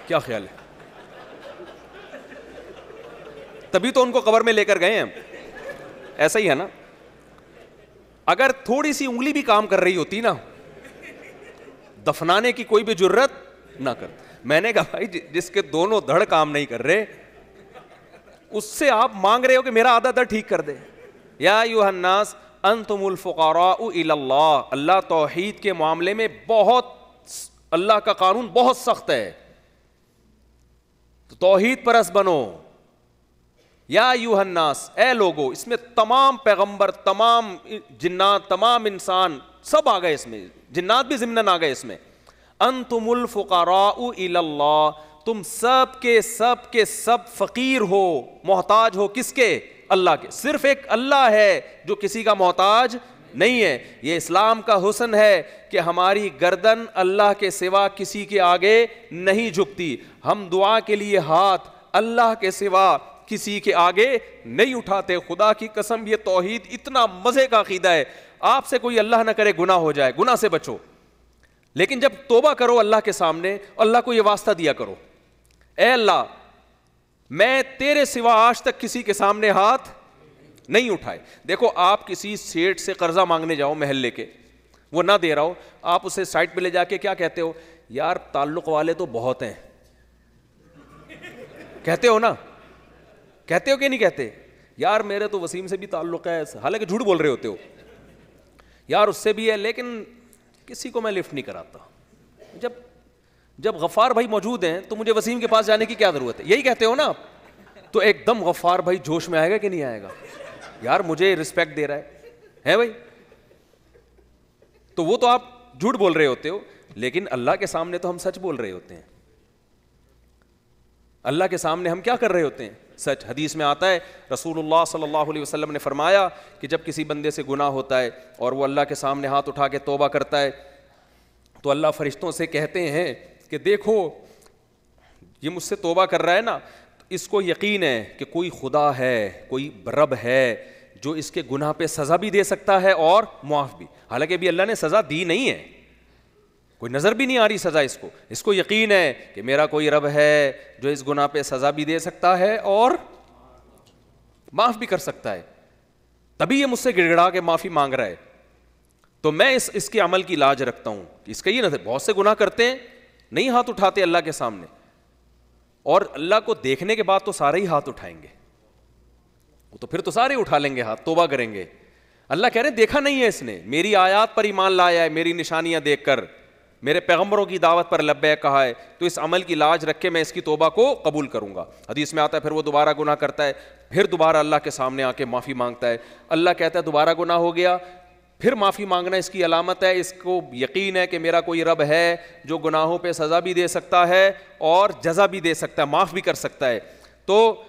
کیا خیال ہے, تبھی تو ان کو قبر میں لے کر گئے ہیں. ایسا ہی ہے نا, اگر تھوڑی سی انگلی بھی کام کر رہی ہوتی نا, دفنانے کی کوئی بھی جرت نہ کر. میں نے کہا بھائی جس کے دونوں دھڑ کام نہیں کر رہے, اس سے آپ مانگ رہے ہو کہ میرا آدھا دھڑ ٹھیک کر دے. یا ایھا الناس انتم الفقراء الی اللہ, اللہ توحید کے معاملے میں بہت, اللہ کا قانون بہت سخت ہے, تو توحید پرست بنو. یا ایھا الناس, اے لوگو, اس میں تمام پیغمبر, تمام جنات, تمام انسان سب آ گئے اس میں, جنات بھی ضمناً آ گئے اس میں. انتم الفقراء الی اللہ, تم سب کے سب فقیر ہو, محتاج ہو کس کے؟ اللہ کے. صرف ایک اللہ ہے جو کسی کا محتاج نہیں ہے. یہ اسلام کا حسن ہے کہ ہماری گردن اللہ کے سوا کسی کے آگے نہیں جھکتی. ہم دعا کے لیے ہاتھ اللہ کے سوا کسی کے آگے نہیں اٹھاتے. خدا کی قسم یہ توحید اتنا مزے کا عقیدہ ہے. آپ سے کوئی اللہ نہ کرے گناہ ہو جائے, گناہ سے بچو, لیکن جب توبہ کرو اللہ کے سامنے, اللہ کو یہ واسطہ دیا کرو, اے اللہ میں تیرے سوا آج تک کسی کے سامنے ہاتھ نہیں اٹھائے. دیکھو آپ کسی سیٹ سے قرضہ مانگنے جاؤ محلے کے, وہ نہ دے رہا ہو, آپ اسے سائٹ پہ لے جا کے کیا کہتے ہو؟ یار تعلق والے تو بہت ہیں. کہتے ہو نا, کہتے ہو کہ نہیں کہتے؟ یار میرے تو وسیم سے بھی تعلق ہے, حالانکہ جھوٹ بول رہے ہوتے ہو. یار اس سے بھی ہے لیکن کسی کو میں لفٹ نہیں کراتا. جب غفار بھائی موجود ہیں تو مجھے وسیم کے پاس جانے کی کیا ضرورت ہے؟ یہی کہتے ہو نا آپ. تو ایک دم غفار بھائی جوش میں آئے گا کہ نہیں آئے گا؟ یار مجھے رسپیکٹ دے رہا ہے بھائی. تو وہ تو آپ جھوٹ بول رہے ہوتے ہو, لیکن اللہ کے سامنے تو ہم سچ بول رہے ہوتے ہیں. اللہ کے سامنے ہم کیا کر رہے ہوتے ہیں؟ سچ. حدیث میں آتا ہے رسول اللہ صلی اللہ علیہ وسلم نے فرمایا کہ جب کسی بندے سے گناہ ہوتا ہے اور وہ اللہ کے سامنے ہاتھ اٹھا کے توبہ کرتا ہے تو اللہ فرشتوں سے کہتے ہیں کہ دیکھو یہ مجھ سے توبہ کر رہا ہے نا, اس کو یقین ہے کہ کوئی خدا ہے, کوئی رب ہے جو اس کے گناہ پہ سزا بھی دے سکتا ہے اور معاف بھی. حالانکہ ابھی اللہ نے سزا دی نہیں ہے, کوئی نظر بھی نہیں آ رہی سزا اس کو یقین ہے کہ میرا کوئی رب ہے جو اس گناہ پہ سزا بھی دے سکتا ہے اور معاف بھی کر سکتا ہے, تبھی یہ مجھ سے گڑ گڑا کے معافی مانگ رہا ہے. تو میں اس کے عمل کی لاج رکھتا ہوں. اس کا یہ نظر, بہت سے گناہ کرتے ہیں نہیں ہاتھ اٹھاتے اللہ کے سامنے, اور اللہ کو دیکھنے کے بعد تو سارے ہی ہاتھ اٹھائیں گے, تو پھر تو سارے اٹھا لیں گے ہاتھ, توبہ کریں گے. اللہ کہہ رہے ہیں دیکھا نہیں ہے اس نے, میری آیات پر ایمان لایا ہے, میری نشانیاں دیکھ کر, میرے پیغمبروں کی دعوت پر لبیک کہا ہے, تو اس عمل کی لاج رکھ کے میں اس کی توبہ کو قبول کروں گا. حدیث میں آتا ہے پھر وہ دوبارہ گناہ کرتا ہے, پھر دوبارہ اللہ کے سامنے آ کے معافی مانگتا ہے. اللہ کہتا ہے دوبارہ گناہ ہو گیا, پھر معافی مانگنا اس کی علامت ہے, اس کو یقین ہے کہ میرا کوئی رب ہے جو گناہوں پہ سزا بھی دے سکتا ہے اور جزا بھی دے سکتا ہے, معاف بھی کر سکتا ہے. تو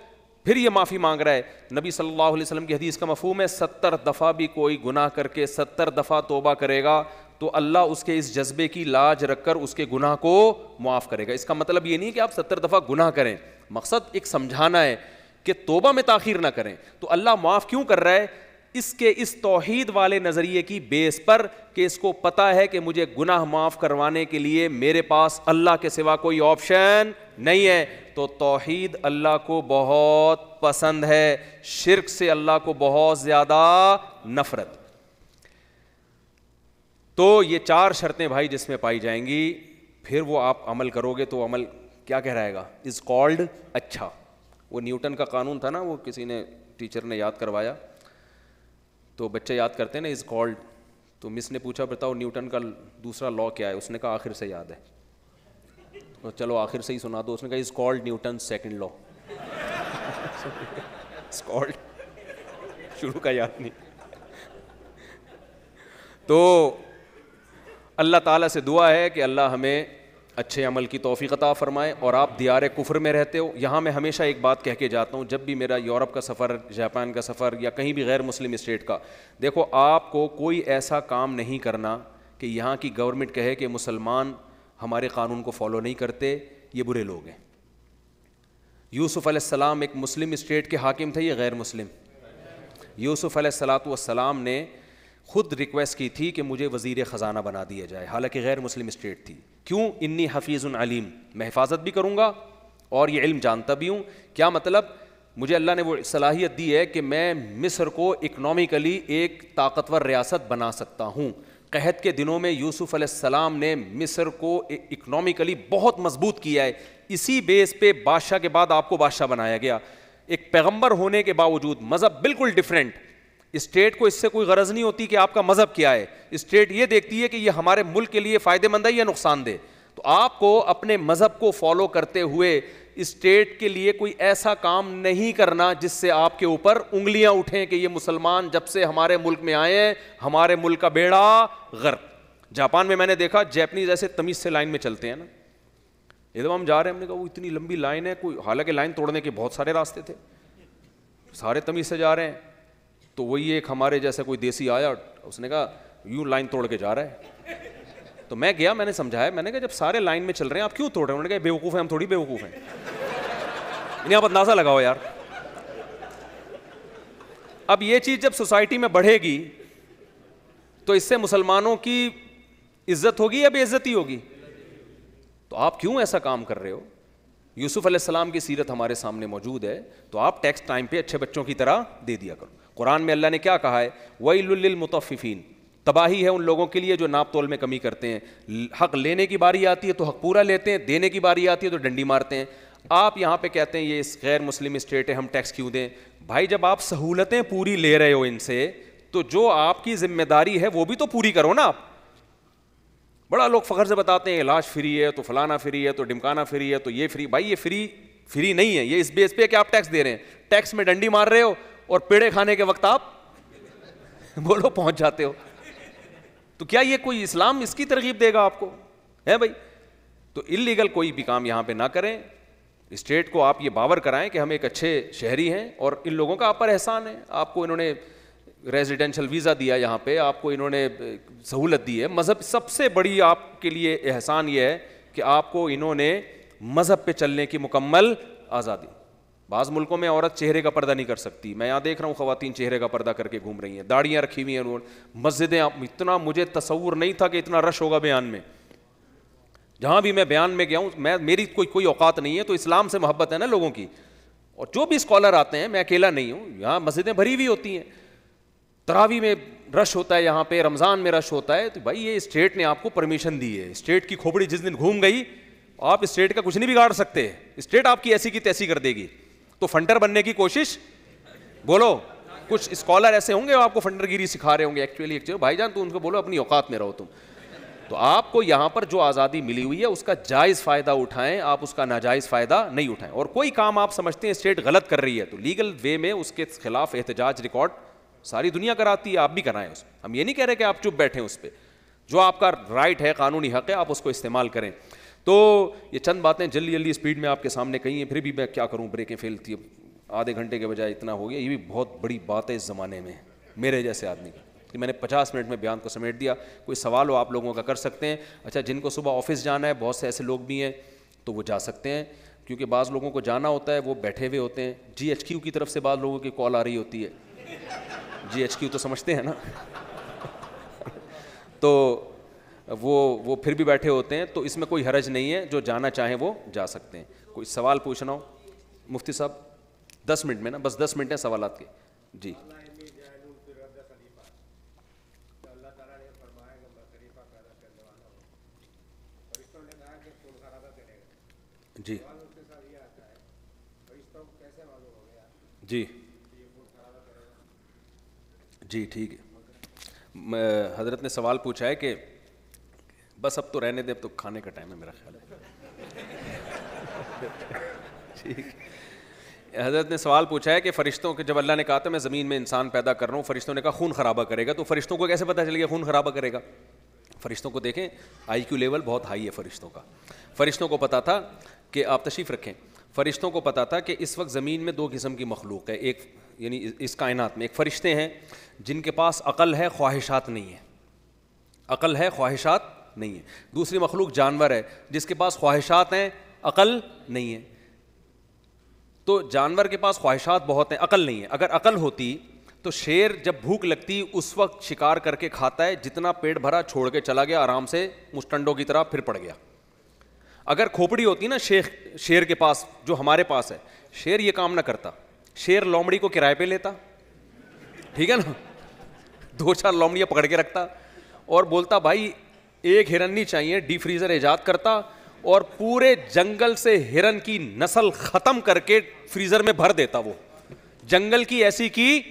پھر یہ معافی مانگ رہا ہے. نبی صلی اللہ علیہ وسلم کی حدیث کا مفہوم ہے 70 دفعہ بھی کوئی گناہ کر کے 70 دفعہ توبہ کرے گا تو اللہ اس کے اس جذبے کی لاج رکھ کر اس کے گناہ کو معاف کرے گا. اس کا مطلب یہ نہیں کہ آپ 70 دفعہ گناہ کریں, مقصد ایک سمجھانا ہے کہ توبہ میں تاخیر نہ کریں. تو اللہ معاف کیوں کر رہا ہے؟ اس توحید والے نظریے کی بیس پر کہ اس کو پتا ہے کہ مجھے گناہ معاف کروانے کے لیے میرے پاس اللہ کے سوا کوئی آپشن نہیں ہے. تو توحید اللہ کو بہت پسند ہے, شرک سے اللہ کو بہت زیادہ نفرت. تو یہ 4 شرطیں بھائی جس میں پائی جائیں گی, پھر وہ آپ عمل کرو گے تو عمل کیا کہہ رہے گا؟ از کالڈ اچھا. وہ نیوٹن کا قانون تھا نا, وہ کسی نے ٹیچر نے یاد کروایا, تو بچے یاد کرتے ہیں نا از کالڈ. تو مس نے پوچھا بتاؤ نیوٹن کا دوسرا لا کیا ہے؟ اس نے کہا آخر سے یاد ہے. تو چلو آخر سے ہی سنا دو. اس نے کہا is called Newton second law. Is called, شروع کا یاد نہیں. تو اللہ تعالیٰ سے دعا ہے کہ اللہ ہمیں اچھے عمل کی توفیق عطا فرمائے. اور آپ دیار کفر میں رہتے ہو, یہاں میں ہمیشہ ایک بات کہہ کے جاتا ہوں جب بھی میرا یورپ کا سفر, جاپان کا سفر یا کہیں بھی غیر مسلم اسٹیٹ کا, دیکھو آپ کو کوئی ایسا کام نہیں کرنا کہ یہاں کی گورنمنٹ کہے کہ مسلمان ہمارے قانون کو فالو نہیں کرتے, یہ برے لوگ ہیں. یوسف علیہ السلام ایک مسلم اسٹیٹ کے حاکم تھے, یہ غیر مسلم. یوسف علیہ السلام نے خود ریکویسٹ کی تھی کہ مجھے وزیر خزانہ بنا دیا جائے, حالانکہ غیر مسلم اسٹیٹ تھی. کیوں؟ انی حفیظ علیم, میں حفاظت بھی کروں گا اور یہ علم جانتا بھی ہوں. کیا مطلب؟ مجھے اللہ نے وہ صلاحیت دی ہے کہ میں مصر کو اکنامکلی ایک طاقتور ریاست بنا سکتا ہوں. قحط کے دنوں میں یوسف علیہ السلام نے مصر کو اکنامکلی بہت مضبوط کیا ہے. اسی بیس پہ بادشاہ کے بعد آپ کو بادشاہ بنایا گیا. ایک پیغمبر ہونے کے باوجود مذہب بالکل ڈیفرنٹ. اسٹیٹ کو اس سے کوئی غرض نہیں ہوتی کہ آپ کا مذہب کیا ہے, اسٹیٹ یہ دیکھتی ہے کہ یہ ہمارے ملک کے لیے فائدہ مند ہے یا نقصان دہ. تو آپ کو اپنے مذہب کو فالو کرتے ہوئے اسٹیٹ کے لیے کوئی ایسا کام نہیں کرنا جس سے آپ کے اوپر انگلیاں اٹھیں کہ یہ مسلمان جب سے ہمارے ملک میں آئے ہیں ہمارے ملک کا بیڑا غرق. جاپان میں میں نے دیکھا جیپنیز ایسے تمیز سے لائن میں چلتے ہیں نا, ایک دفعہ ہم جا رہے ہیں, ہم نے کہا وہ اتنی لمبی لائن ہے, کوئی حالانکہ لائن توڑنے کے بہت سارے راستے تھے, سارے تمیز سے جا رہے ہیں. تو وہی ایک ہمارے جیسا کوئی دیسی آیا, اس نے کہا یوں لائن توڑ کے جا رہا ہے. تو میں گیا, میں نے سمجھایا, میں نے کہا جب سارے لائن میں چل رہے ہیں آپ کیوں توڑ رہے ہیں؟ انہوں نے کہا بے وقوف ہیں ہم, تھوڑی بے وقوف ہیں. یہاں پر اندازہ لگاؤ یار. اب یہ چیز جب سوسائٹی میں بڑھے گی تو اس سے مسلمانوں کی عزت ہوگی یا بے عزتی ہوگی؟ تو آپ کیوں ایسا کام کر رہے ہو؟ یوسف علیہ السلام کی سیرت ہمارے سامنے موجود ہے, تو آپ ٹیکس ٹائم پہ اچھے بچوں کی طرح دے دیا کرو. قرآن میں اللہ نے کیا کہا ہے؟ وَيْلٌ لِّلْمُطَفِّفِينَ, تباہی ہے ان لوگوں کے لیے جو ناپ تول میں کمی کرتے ہیں. حق لینے کی باری آتی ہے تو حق پورا لیتے ہیں, دینے کی باری آتی ہے تو ڈنڈی مارتے ہیں. آپ یہاں پہ کہتے ہیں یہ غیر مسلم اسٹیٹ ہے, ہم ٹیکس کیوں دیں؟ بھائی جب آپ سہولتیں پوری لے رہے ہو ان سے, تو جو آپ کی ذمہ داری ہے وہ بھی تو پوری کرو نا. آپ بڑا لوگ فخر سے بتاتے ہیں علاج فری ہے, تو فلانا فری ہے, تو ڈمکانا فری ہے, تو یہ فری. بھائی یہ فری نہیں ہے, یہ اس بیس پہ کہ آپ ٹیکس دے رہے ہیں. ٹیکس میں ڈنڈی مار رہے ہو اور پیڑے کھانے کے وقت آپ بولو پہنچ جاتے ہو. تو کیا یہ کوئی اسلام اس کی ترغیب دے گا آپ کو؟ ہے بھائی. تو انلیگل کوئی بھی کام یہاں پہ نہ کریں. اسٹیٹ کو آپ یہ باور کرائیں کہ ہم ایک اچھے شہری ہیں, اور ان لوگوں کا آپ پر احسان ہے. آپ کو انہوں نے ریزیڈینشل ویزا دیا, یہاں پہ آپ کو انہوں نے سہولت دی ہے. مذہب سب سے بڑی آپ کے لیے احسان یہ ہے کہ آپ کو انہوں نے مذہب پہ چلنے کی مکمل آزادی. بعض ملکوں میں عورت چہرے کا پردہ نہیں کر سکتی. میں یہاں دیکھ رہا ہوں خواتین چہرے کا پردہ کر کے گھوم رہی ہیں, داڑیاں رکھی ہوئی ہیں. مسجدیں, اتنا مجھے تصور نہیں تھا کہ اتنا رش ہوگا بیان میں. جہاں بھی میں بیان میں گیا ہوں, میری کوئی اوقات نہیں ہے, تو اسلام سے محبت ہے نا لوگوں کی. اور جو بھی اسکالر آتے ہیں, میں اکیلا نہیں ہوں, یہاں مسجدیں بھری ہوئی ہوتی ہیں. تراویح میں رش ہوتا ہے, یہاں پہ رمضان میں رش ہوتا ہے. تو بھائی یہ اسٹیٹ نے آپ کو پرمیشن دی ہے. اسٹیٹ کی کھوپڑی جس دن گھوم گئی, آپ اسٹیٹ کا کچھ نہیں بگاڑ سکتے. اسٹیٹ آپ کی ایسی کی تیسی کر دے گی. تو فنڈر بننے کی کوشش, بولو. کچھ اسکالر ایسے ہوں گے آپ کو فنڈر گیری سکھا رہے ہوں گے. ایکچولی بھائی جان تو ان کو بولو اپنی اوقات میں رہو تم. تو آپ کو یہاں پر جو آزادی ملی ہوئی ہے اس کا جائز فائدہ اٹھائیں, آپ اس کا ناجائز فائدہ نہیں اٹھائیں. اور کوئی کام آپ سمجھتے ہیں اسٹیٹ غلط کر رہی ہے تو لیگل وے میں اس کے خلاف احتجاج ریکارڈ ساری دنیا کراتی ہے, آپ بھی کرائیں اس. ہم یہ نہیں کہہ رہے کہ آپ چپ بیٹھیں اس پہ. جو آپ کا رائٹ ہے, قانونی حق ہے, آپ اس کو استعمال کریں. تو یہ چند باتیں جلدی اسپیڈ میں آپ کے سامنے کہی ہیں, پھر بھی میں کیا کروں, بریکیں فیل تھی, آدھے گھنٹے کے بجائے اتنا ہو گیا. یہ بھی بہت بڑی بات ہے اس زمانے میں میرے جیسے آدمی کی, کہ میں نے 50 منٹ میں بیان کو سمیٹ دیا. کوئی سوال ہو آپ لوگوں کا کر سکتے ہیں. اچھا, جن کو صبح آفس جانا ہے, بہت سے ایسے لوگ بھی ہیں, تو وہ جا سکتے ہیں, کیونکہ بعض لوگوں کو جانا ہوتا ہے, وہ بیٹھے ہوئے ہوتے ہیں. GHQ کی طرف سے بعض لوگوں کی کال آ رہی ہوتی ہے. GHQ تو سمجھتے ہیں نا. تو وہ پھر بھی بیٹھے ہوتے ہیں, تو اس میں کوئی حرج نہیں ہے. جو جانا چاہیں وہ جا سکتے ہیں. کوئی سوال پوچھنا ہو مفتی صاحب 10 منٹ میں نا, بس 10 منٹ ہیں سوالات کے. جی جی جی جی ٹھیک ہے. حضرت نے سوال پوچھا ہے کہ بس اب تو رہنے دے, اب تو کھانے کا ٹائم ہے میرا خیال ہے. حضرت نے سوال پوچھا ہے کہ فرشتوں کے, جب اللہ نے کہا تھا میں زمین میں انسان پیدا کر رہا ہوں, فرشتوں نے کہا خون خرابہ کرے گا, تو فرشتوں کو کیسے پتہ چل گیا خون خرابہ کرے گا؟ فرشتوں کو دیکھیں, IQ لیول بہت ہائی ہے فرشتوں کا. فرشتوں کو پتا تھا کہ, آپ تشریف رکھیں, فرشتوں کو پتا تھا کہ اس وقت زمین میں 2 قسم کی مخلوق ہے. ایک یعنی اس کائنات میں ایک فرشتے ہیں جن کے پاس عقل ہے, خواہشات نہیں ہے. عقل ہے, خواہشات نہیں ہے. دوسری مخلوق جانور ہے جس کے پاس خواہشات ہیں, عقل نہیں ہے. تو جانور کے پاس خواہشات بہت ہیں, عقل نہیں ہے. اگر عقل ہوتی تو شیر جب بھوک لگتی اس وقت شکار کر کے کھاتا ہے, جتنا پیٹ بھرا چھوڑ کے چلا گیا آرام سے مسٹنڈوں کی طرح, پھر پڑ گیا. اگر کھوپڑی ہوتی نا شیر کے پاس, جو ہمارے پاس ہے, شیر یہ کام نہ کرتا. شیر لومڑی کو کرائے پہ لیتا, ٹھیک ہے نا, 2-4 لومڑیاں پکڑ کے رکھتا اور بولتا بھائی ایک ہرنی چاہیے, ڈی فریزر ایجاد کرتا اور پورے جنگل سے ہرن کی نسل ختم کر کے فریزر میں بھر دیتا. وہ جنگل کی ایسی کی,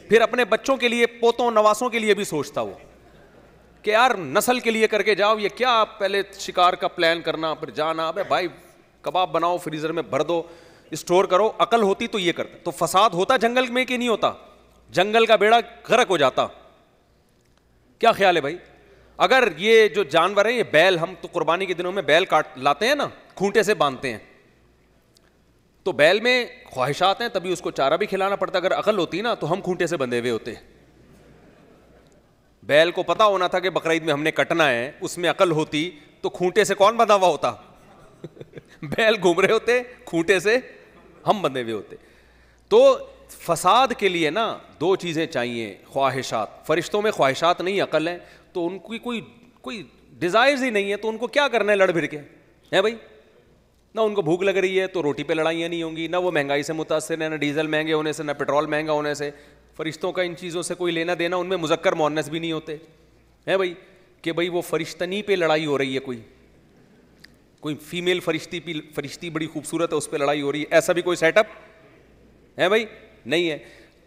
پھر اپنے بچوں کے لیے, پوتوں نواسوں کے لیے بھی سوچتا وہ کہ یار نسل کے لیے کر کے جاؤ, یہ کیا آپ پہلے شکار کا پلان کرنا پھر جانا, ابے بھائی کباب بناؤ فریزر میں بھر دو, اسٹور کرو. عقل ہوتی تو یہ کرتا. تو فساد ہوتا جنگل میں کہ نہیں ہوتا؟ جنگل کا بیڑا غرق ہو جاتا. کیا خیال ہے بھائی؟ اگر یہ جو جانور ہیں، یہ بیل، ہم تو قربانی کے دنوں میں بیل کاٹ لاتے ہیں نا، کھونٹے سے باندھتے ہیں، تو بیل میں خواہشات ہیں، تبھی اس کو چارہ بھی کھلانا پڑتا ہے. اگر عقل ہوتی نا تو ہم کھونٹے سے بندھے ہوئے ہوتے. بیل کو پتا ہونا تھا کہ بقرعید میں ہم نے کٹنا ہے، اس میں عقل ہوتی تو کھونٹے سے کون بندھا ہوا ہوتا؟ بیل گھوم رہے ہوتے، کھونٹے سے ہم بندھے ہوئے ہوتے. تو فساد کے لیے نا دو چیزیں چاہیے، خواہشات. فرشتوں میں خواہشات نہیں، عقل ہے، تو ان کی کوئی ڈیزائرز ہی نہیں ہے، تو ان کو کیا کرنا ہے لڑ بھڑ کے، ہے بھائی؟ نہ ان کو بھوک لگ رہی ہے تو روٹی پہ لڑائیاں نہیں ہوں گی، نہ وہ مہنگائی سے متاثر ہیں، نہ ڈیزل مہنگے ہونے سے، نہ پیٹرول مہنگا ہونے سے. فرشتوں کا ان چیزوں سے کوئی لینا دینا، ان میں مذکر مؤنث بھی نہیں ہوتے، ہے بھائی؟ کہ بھائی وہ فرشتنی پہ لڑائی ہو رہی ہے، کوئی فیمیل فرشتی بڑی خوبصورت ہے، اس پہ لڑائی ہو رہی ہے، ایسا بھی کوئی سیٹ اپ ہے بھائی؟ نہیں ہے.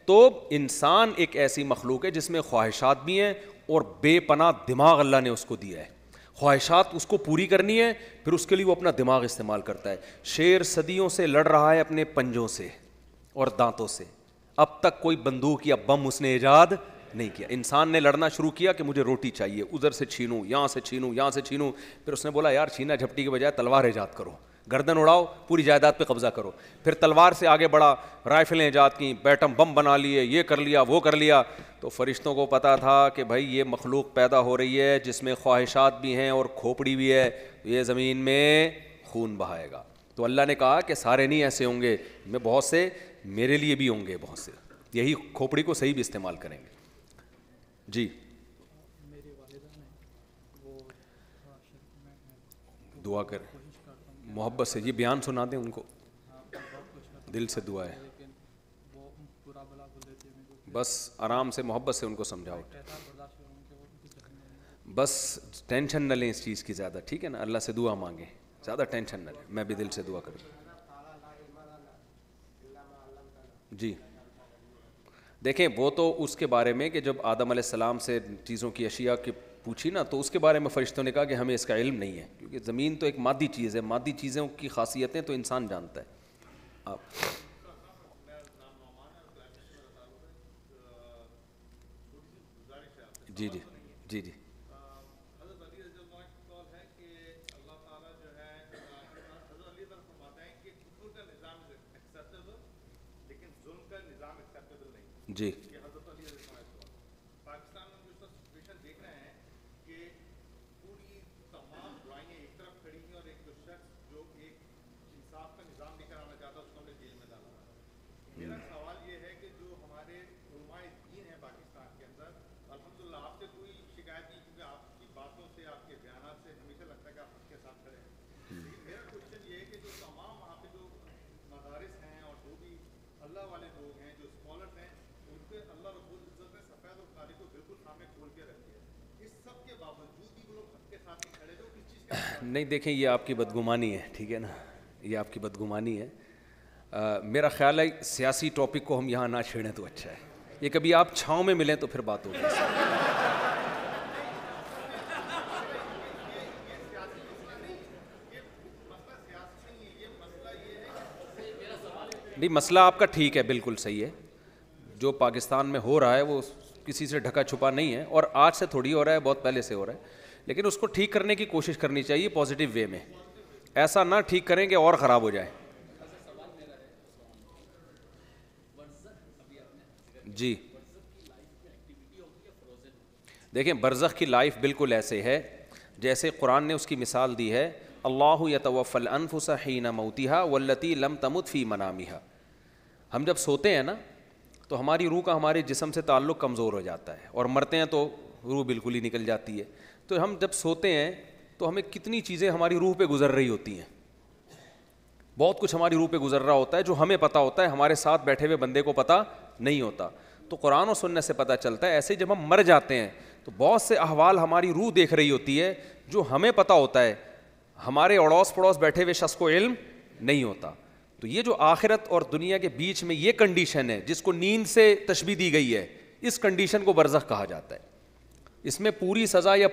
تو انسان ایک ایسی مخلوق ہے جس میں خواہشات بھی ہیں اور بے پناہ دماغ اللہ نے اس کو دیا ہے. خواہشات اس کو پوری کرنی ہے، پھر اس کے لیے وہ اپنا دماغ استعمال کرتا ہے. شیر صدیوں سے لڑ رہا ہے اپنے پنجوں سے اور دانتوں سے، اب تک کوئی بندوق یا بم اس نے ایجاد نہیں کیا. انسان نے لڑنا شروع کیا کہ مجھے روٹی چاہیے، ادھر سے چھینوں، یہاں سے چھینوں، یہاں سے چھینوں. پھر اس نے بولا یار چھینا جھپٹی کے بجائے تلوار ایجاد کرو، گردن اڑاؤ، پوری جائیداد پہ قبضہ کرو. پھر تلوار سے آگے بڑھا، رائفلیں ایجاد کی، بیٹم بم بنا لیے، یہ کر لیا، وہ کر لیا. تو فرشتوں کو پتا تھا کہ بھائی یہ مخلوق پیدا ہو رہی ہے جس میں خواہشات بھی ہیں اور کھوپڑی بھی ہے، یہ زمین میں خون بہائے گا. تو اللہ نے کہا کہ سارے نہیں ایسے ہوں گے، میں بہت سے میرے لیے بھی ہوں گے، بہت سے یہی کھوپڑی کو صحیح بھی استعمال کریں گے. جی دعا کریں محبت سے، یہ بیان سنا دیں ان کو، دل سے دعا ہے، بس آرام سے محبت سے ان کو سمجھاؤ، بس ٹینشن نہ لیں اس چیز کی زیادہ، ٹھیک ہے نا؟ اللہ سے دعا مانگیں، زیادہ ٹینشن نہ لیں. میں بھی دل سے دعا کروں. جی دیکھیں وہ تو اس کے بارے میں کہ جب آدم علیہ السلام سے چیزوں کی اشیاء کی پوچھی نا، تو اس کے بارے میں فرشتوں نے کہا کہ ہمیں اس کا علم نہیں ہے، کیونکہ زمین تو ایک مادی چیز ہے، مادی چیزوں کی خاصیتیں تو انسان جانتا ہے. آپ جی جی جی جی جی نہیں دیکھیں یہ آپ کی بدگمانی ہے، ٹھیک ہے نا، یہ آپ کی بدگمانی ہے. میرا خیال ہے سیاسی ٹاپک کو ہم یہاں نہ چھیڑیں تو اچھا ہے. یہ کبھی آپ چھاؤں میں ملیں تو پھر بات ہوگی. نہیں مسئلہ آپ کا ٹھیک ہے، بالکل صحیح ہے. جو پاکستان میں ہو رہا ہے وہ کسی سے ڈھکا چھپا نہیں ہے، اور آج سے تھوڑی ہو رہا ہے، بہت پہلے سے ہو رہا ہے. لیکن اس کو ٹھیک کرنے کی کوشش کرنی چاہیے پازیٹیو وے میں، ایسا نہ ٹھیک کریں کہ اور خراب ہو جائے. جی دیکھیں برزخ کی لائف بالکل ایسے ہے جیسے قرآن نے اس کی مثال دی ہے، اللہ یتوفی الانفس حین موتها والتی لم تمت فی منامها. ہم جب سوتے ہیں نا تو ہماری روح کا ہمارے جسم سے تعلق کمزور ہو جاتا ہے، اور مرتے ہیں تو روح بالکل ہی نکل جاتی ہے. تو ہم جب سوتے ہیں تو ہمیں کتنی چیزیں ہماری روح پہ گزر رہی ہوتی ہیں، بہت کچھ ہماری روح پہ گزر رہا ہوتا ہے جو ہمیں پتہ ہوتا ہے، ہمارے ساتھ بیٹھے ہوئے بندے کو پتہ نہیں ہوتا. تو قرآن و سنت سے پتہ چلتا ہے ایسے جب ہم مر جاتے ہیں تو بہت سے احوال ہماری روح دیکھ رہی ہوتی ہے جو ہمیں پتہ ہوتا ہے، ہمارے اڑوس پڑوس بیٹھے ہوئے شخص کو علم نہیں ہوتا. تو یہ جو آخرت اور دنیا کے بیچ میں یہ کنڈیشن ہے جس کو نیند سے تشبیہ دی گئی ہے، اس کنڈیشن کو برزخ کہا جاتا ہے. اس میں پوری سزا یا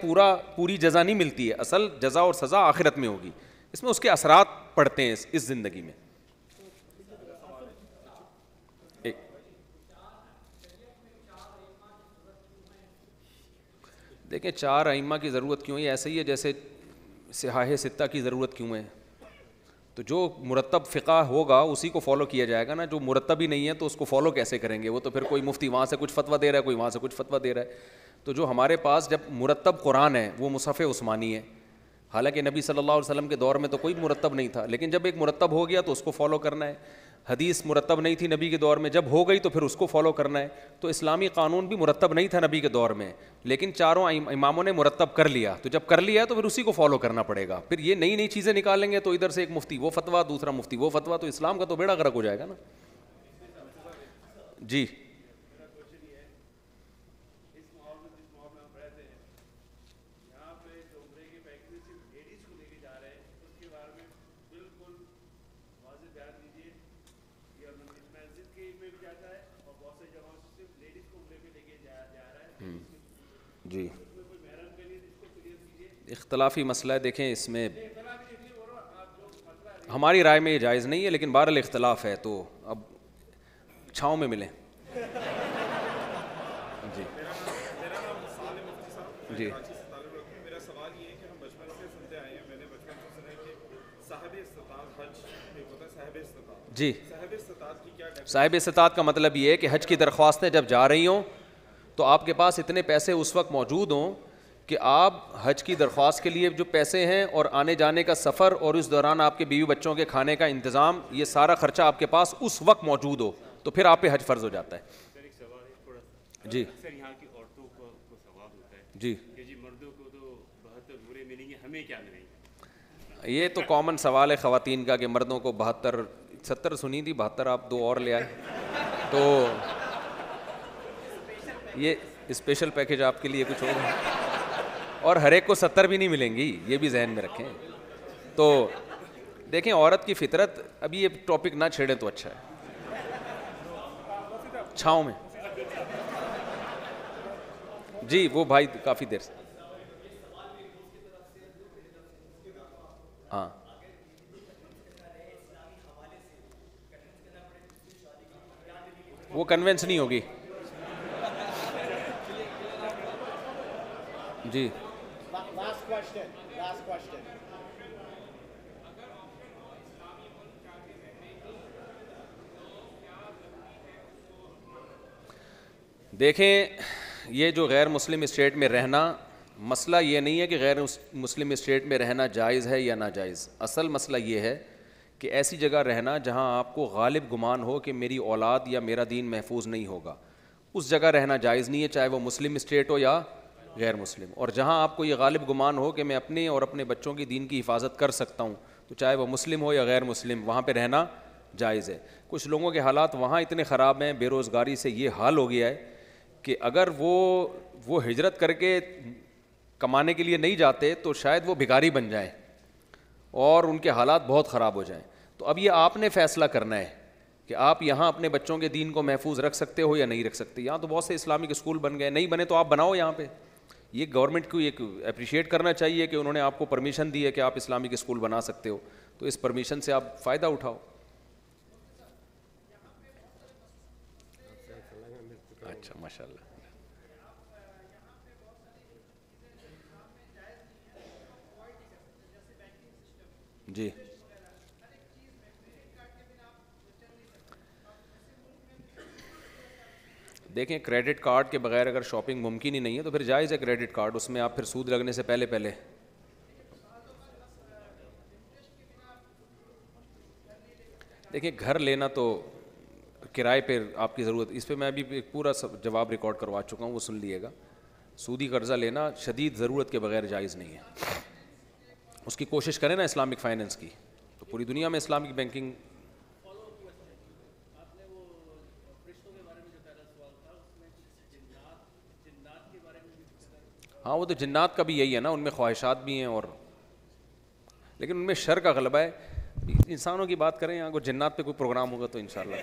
پوری جزا نہیں ملتی ہے، اصل جزا اور سزا آخرت میں ہوگی، اس میں اس کے اثرات پڑتے ہیں اس زندگی میں. دیکھیں 4 ائمہ کی ضرورت کیوں ہے؟ ایسے ہی ہے جیسے صحاح 6 کی ضرورت کیوں ہے. تو جو مرتب فقہ ہوگا اسی کو فالو کیا جائے گا نا. جو مرتب ہی نہیں ہے تو اس کو فالو کیسے کریں گے؟ وہ تو پھر کوئی مفتی وہاں سے کچھ فتویٰ دے رہا ہے, کوئی وہاں سے کچھ فتویٰ دے رہا ہے. تو جو ہمارے پاس جب مرتب قرآن ہے وہ مصحف عثمانی ہے. حالانکہ نبی صلی اللہ علیہ وسلم کے دور میں تو کوئی مرتب نہیں تھا, لیکن جب ایک مرتب ہو گیا تو اس کو فالو کرنا ہے. حدیث مرتب نہیں تھی نبی کے دور میں, جب ہو گئی تو پھر اس کو فالو کرنا ہے. تو اسلامی قانون بھی مرتب نہیں تھا نبی کے دور میں, لیکن 4 اماموں نے مرتب کر لیا. تو جب کر لیا تو پھر اسی کو فالو کرنا پڑے گا. پھر یہ نئی نئی چیزیں نکالیں گے تو ادھر سے ایک مفتی وہ فتویٰ, دوسرا مفتی وہ فتویٰ, تو اسلام کا تو بیڑا غرق ہو جائے گا نا. جی جی اختلافی مسئلہ ہے. دیکھیں اس میں ہماری رائے میں یہ جائز نہیں ہے, لیکن بہرحال اختلاف ہے تو اب چھاؤں میں ملیں. جی جی میرا سوال یہ ہے کہ ہم بچپن سے سنتے آئے ہیں, میں نے بچپن سے سنا ہے کہ صاحب استطاعت حج ایک ہوتا ہے صاحب استطاعت. جی صاحب استطاعت کی کیا صاحب استطاعت کا مطلب یہ ہے کہ حج کی درخواستیں جب جا رہی ہوں تو آپ کے پاس اتنے پیسے اس وقت موجود ہوں کہ آپ حج کی درخواست کے لیے جو پیسے ہیں اور آنے جانے کا سفر اور اس دوران آپ کے بیوی بچوں کے کھانے کا انتظام, یہ سارا خرچہ آپ کے پاس اس وقت موجود ہو, تو پھر آپ پہ حج فرض ہو جاتا ہے. جی یہاں کی عورتوں کو ثواب ہوتا ہے جی کہ جی مردوں کو تو 72 بورے ملیں گے, ہمیں کیا ملیں گے؟ یہ تو کامن سوال ہے خواتین کا کہ مردوں کو 72 70 سنی تھی, 72 آپ 2 اور لے آئے. تو یہ اسپیشل پیکیج آپ کے لیے کچھ ہوگا, اور ہر ایک کو 70 بھی نہیں ملیں گی, یہ بھی ذہن میں رکھیں. تو دیکھیں عورت کی فطرت, ابھی یہ ٹاپک نہ چھیڑیں تو اچھا ہے. چھاؤں میں جی وہ بھائی کافی دیر سے ہاں وہ کنوینس نہیں ہوگی. جی Last question. دیکھیں یہ جو غیر مسلم اسٹیٹ میں رہنا, مسئلہ یہ نہیں ہے کہ غیر مسلم اسٹیٹ میں رہنا جائز ہے یا ناجائز. اصل مسئلہ یہ ہے کہ ایسی جگہ رہنا جہاں آپ کو غالب گمان ہو کہ میری اولاد یا میرا دین محفوظ نہیں ہوگا, اس جگہ رہنا جائز نہیں ہے, چاہے وہ مسلم اسٹیٹ ہو یا غیر مسلم. اور جہاں آپ کو یہ غالب گمان ہو کہ میں اپنے اور اپنے بچوں کی دین کی حفاظت کر سکتا ہوں, تو چاہے وہ مسلم ہو یا غیر مسلم, وہاں پہ رہنا جائز ہے. کچھ لوگوں کے حالات وہاں اتنے خراب ہیں, بے روزگاری سے یہ حال ہو گیا ہے کہ اگر وہ ہجرت کر کے کمانے کے لیے نہیں جاتے تو شاید وہ بھکاری بن جائیں اور ان کے حالات بہت خراب ہو جائیں. تو اب یہ آپ نے فیصلہ کرنا ہے کہ آپ یہاں اپنے بچوں کے دین کو محفوظ رکھ سکتے ہو یا نہیں رکھ سکتے. یہاں تو بہت سے اسلامک اسکول بن گئے, نہیں بنے تو آپ بناؤ یہاں پہ. یہ گورنمنٹ کو ایک اپریشیٹ کرنا چاہیے کہ انہوں نے آپ کو پرمیشن دی ہے کہ آپ اسلامک اسکول بنا سکتے ہو, تو اس پرمیشن سے آپ فائدہ اٹھاؤ. اچھا ماشاء اللہ. جی دیکھیں کریڈٹ کارڈ کے بغیر اگر شاپنگ ممکن ہی نہیں ہے تو پھر جائز ہے کریڈٹ کارڈ, اس میں آپ پھر سود لگنے سے پہلے دیکھیں گھر لینا تو کرائے پہ آپ کی ضرورت, اس پہ میں ابھی ایک پورا جواب ریکارڈ کروا چکا ہوں, وہ سن لیے گا. سودی قرضہ لینا شدید ضرورت کے بغیر جائز نہیں ہے. اس کی کوشش کریں نا اسلامک فائنینس کی, تو پوری دنیا میں اسلامک بینکنگ. ہاں وہ تو جنات کا بھی یہی ہے نا, ان میں خواہشات بھی ہیں اور لیکن ان میں شر کا غلبہ ہے. انسانوں کی بات کریں, اگر جنات پہ کوئی پروگرام ہوگا تو انشاءاللہ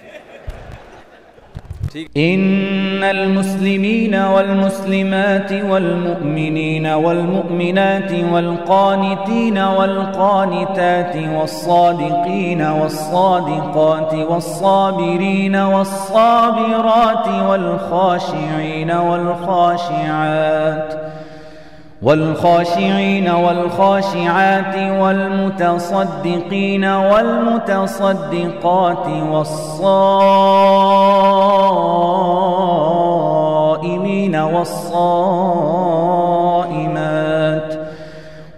ٹھیک. ان المسلمین والمسلمات والمؤمنین والمؤمنات والقانتین والقانتات والصادقین والصادقات والصابرین والصابرات والخاشعین والخاشعات والخاشعين والخاشعات والمتصدقين والمتصدقات والصائمين والصائمات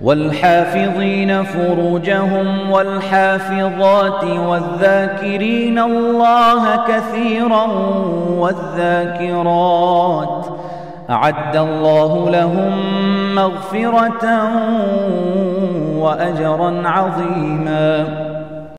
والحافظين فروجهم والحافظات والذاكرين الله كثيرا والذاكرات أعد الله لهم مغفرة وأجرا عظيما.